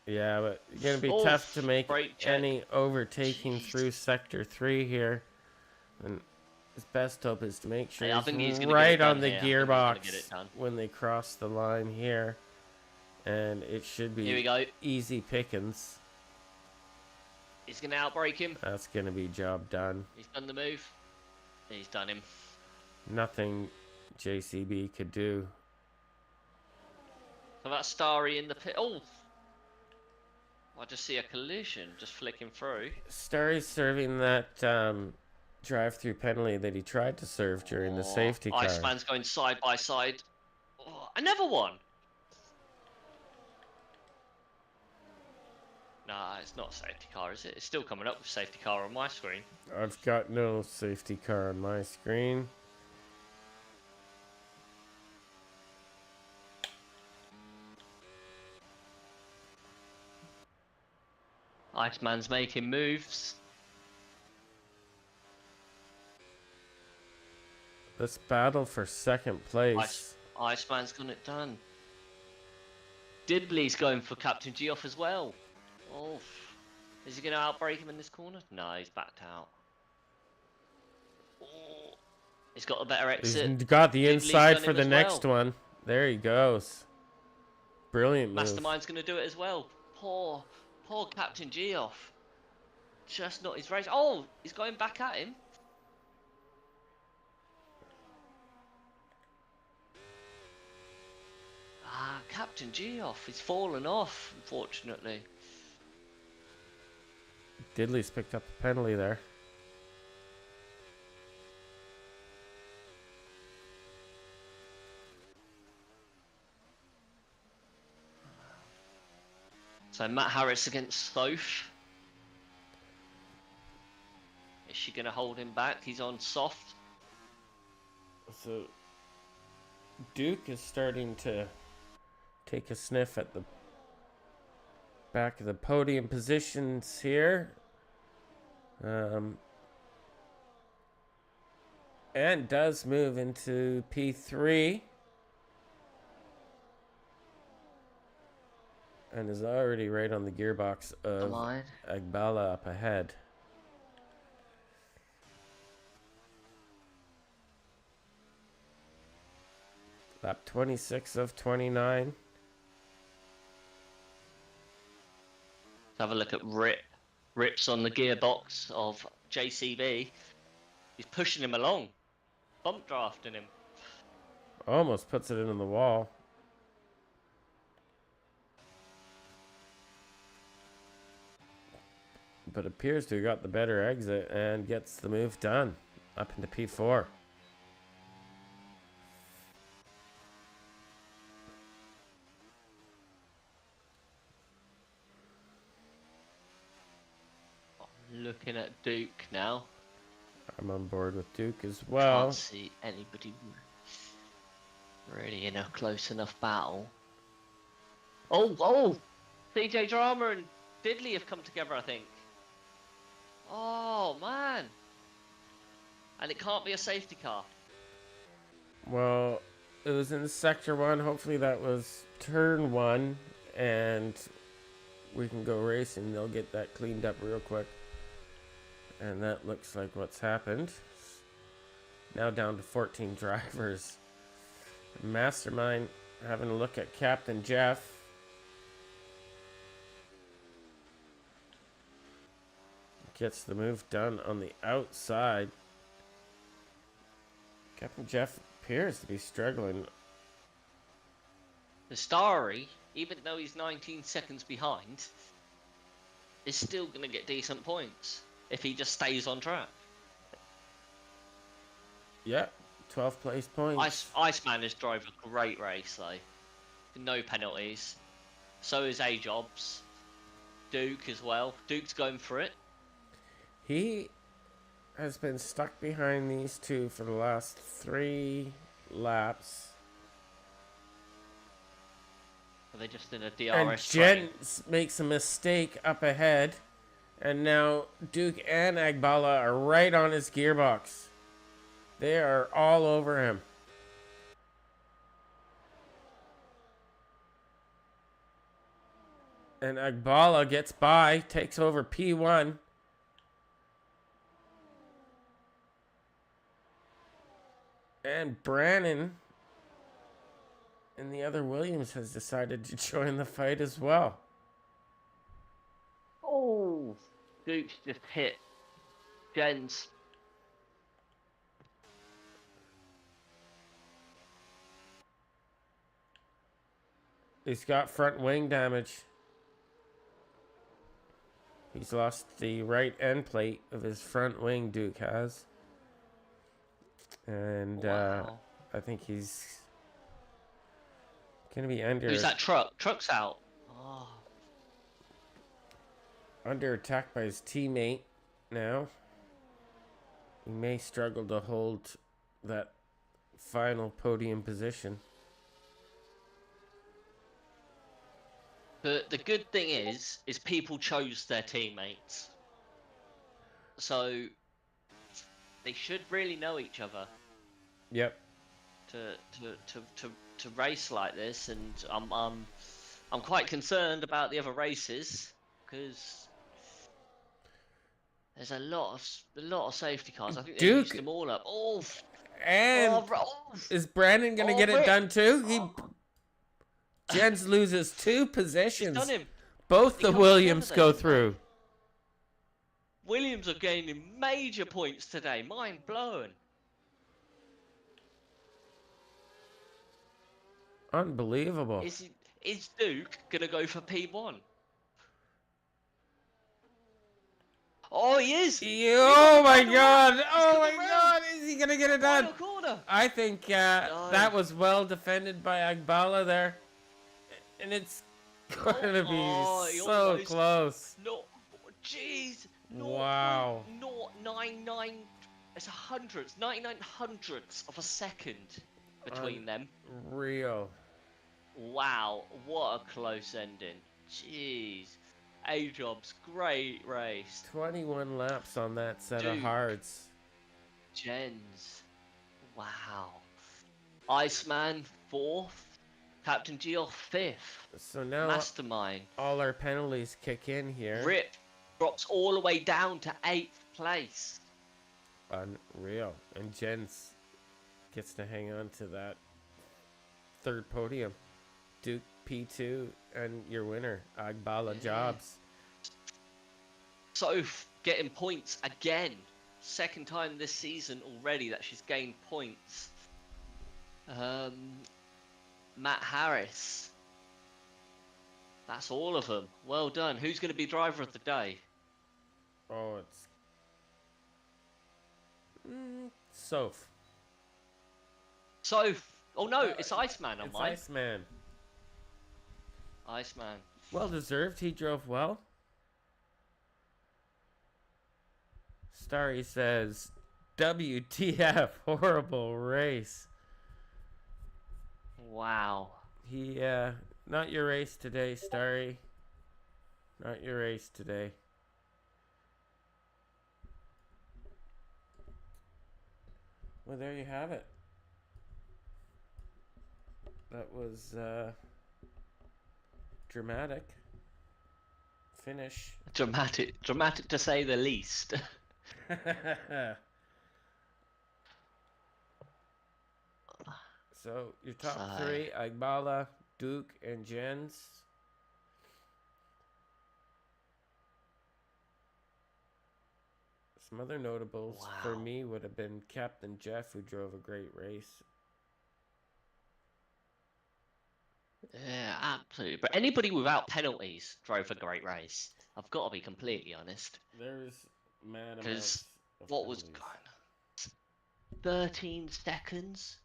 Yeah, but it's going to be tough to make any overtaking through Sector 3 here. And his best hope is to make sure he's right on the gearbox when they cross the line here. And it should be here we go. Easy pickings. He's going to outbrake him. That's going to be job done. He's done the move. He's done him. Nothing JCB could do. So that's Starry in the pit. Oh! I just see a collision just flicking through. Starry's serving that drive-through penalty that he tried to serve during the safety car. Iceman's going side by side. Oh, another one! Nah, it's not a safety car, is it? It's still coming up with safety car on my screen. I've got no safety car on my screen. Iceman's making moves. Let's battle for second place. Iceman's got it done. Diddley's going for Captain Geoff as well. Oh, is he going to outbreak him in this corner? No, he's backed out. Oh, he's got a better exit. He's got the Diddley's inside done for him the as next well. one. There he goes. Brilliant move. Mastermind's going to do it as well. Poor Captain Geoff. Just not his race. Oh, he's going back at him. Captain Geoff is fallen off, unfortunately. Diddley's picked up a penalty there. So Matt Harris against Thoth. Is she going to hold him back? He's on soft. So Duke is starting to take a sniff at the back of the podium positions here. And does move into P3. And is already right on the gearbox of Agbala up ahead. Lap 26 of 29. Let's have a look at Rips on the gearbox of JCB. He's pushing him along. Bump drafting him. Almost puts it into the wall. But appears to have got the better exit and gets the move done. Up into P4. Looking at Duke now. I'm on board with Duke as well. Can't see anybody really in a close enough battle. Oh! CJ Drama and Diddley have come together, I think. Oh, man. And it can't be a safety car. Well, it was in sector 1. Hopefully that was turn 1. And we can go racing. They'll get that cleaned up real quick. And that looks like what's happened. Now down to 14 drivers. Mastermind having a look at Captain Jeff. Gets the move done on the outside. Captain Jeff appears to be struggling. The Starry, even though he's 19 seconds behind, is still going to get decent points if he just stays on track. Yeah, 12th place points. Iceman has drove a great race though. No penalties. So is A-Jobs. Duke as well. Duke's going for it. He has been stuck behind these two for the last 3 laps. Are they just in a And DRS Jens makes a mistake up ahead. And now Duke and Agbala are right on his gearbox. They are all over him. And Agbala gets by, takes over P1. And Brannon and the other Williams has decided to join the fight as well. Oh! Duke's just hit Jens. He's got front wing damage. He's lost the right end plate of his front wing, Duke has. And Wow. I think he's going to be under... Who's that truck? Truck's out. Oh. Under attack by his teammate now. He may struggle to hold that final podium position. But the good thing is people chose their teammates, so they should really know each other. Yep. To race like this, and I'm quite concerned about the other races because there's a lot of safety cars. I think they used Duke them all up. Oh, and is Brandon gonna get it done too? Jens loses 2 He's positions. done him. Both They the come Williams together, go didn't through. Williams are gaining major points today. Mind blown. Unbelievable. Is Duke gonna go for P1? Oh, he is. Oh my God! Oh my God! Is he gonna get it done? Final corner. I think that was well defended by Agbala there, and it's going to be so close. No, jeez. Wow. 0.099. It's a hundredths, 99 hundredths of a second between them. Real. Wow, what a close ending. Jeez. A-Jobs, great race. 21 laps on that set of hards. Jens. Wow. Iceman, 4th. Captain Geoff, 5th. So now Mastermind. all our penalties kick in here. Rip drops all the way down to 8th place. Unreal. And Jens gets to hang on to that 3rd podium. Duke P2 and your winner, Agbala Jobs. So getting points again. 2nd time this season already that she's gained points. Matt Harris. That's all of them. Well done. Who's going to be driver of the day? Oh, it's Soph. Soph. Oh no, it's Iceman on mine. Iceman. Iceman. Well deserved. He drove well. Starry says, WTF, horrible race. Wow. Not your race today, Starry. Not your race today. Well, there you have it. That was dramatic finish. Dramatic to say the least. So your top 3: Agbala, Duke, and Jens. Some other notables for me would have been Captain Jeff, who drove a great race. Yeah, absolutely. But anybody without penalties drove a great race. I've got to be completely honest. There's mad amounts of what penalties. was 13 seconds?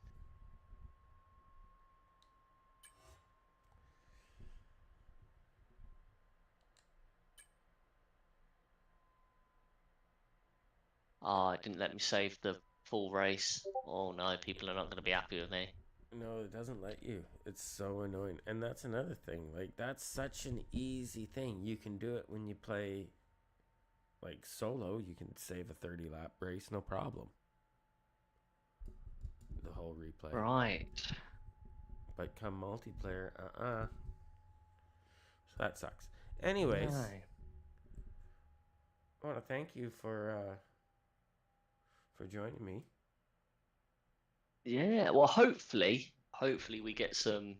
Oh, it didn't let me save the full race. Oh no, people are not going to be happy with me. No, it doesn't let you. It's so annoying. And that's another thing. Like, that's such an easy thing. You can do it when you play, like, solo. You can save a 30-lap race, no problem. The whole replay. Right. But come multiplayer, So that sucks. Anyways, I want to thank you for joining me. Yeah, well, hopefully we get some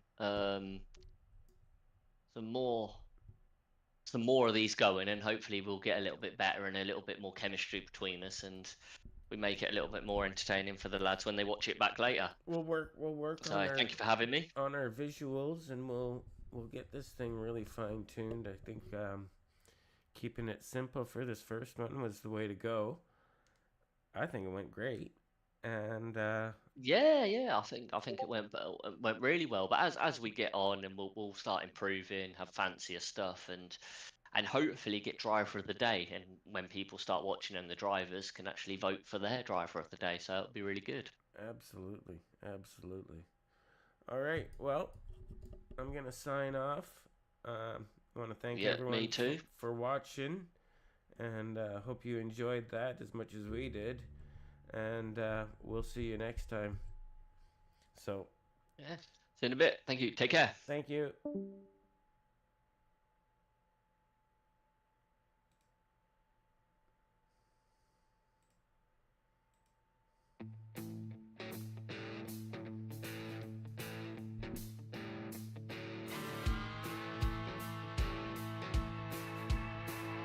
more of these going, and hopefully we'll get a little bit better and a little bit more chemistry between us, and we make it a little bit more entertaining for the lads when they watch it back later. We'll work. So thank you for having me on our visuals, and we'll get this thing really fine-tuned. I think keeping it simple for this first one was the way to go. I think it went great. And yeah, I think it went really well. But as we get on, and we'll start improving, have fancier stuff, and hopefully get driver of the day. And when people start watching, and the drivers can actually vote for their driver of the day, so it'll be really good. Absolutely. All right. Well, I'm gonna sign off. I want to thank Yeah, everyone me too. for watching, and hope you enjoyed that as much as we did. And we'll see you next time. So, Yeah. See you in a bit. Thank you. Take care. thank you.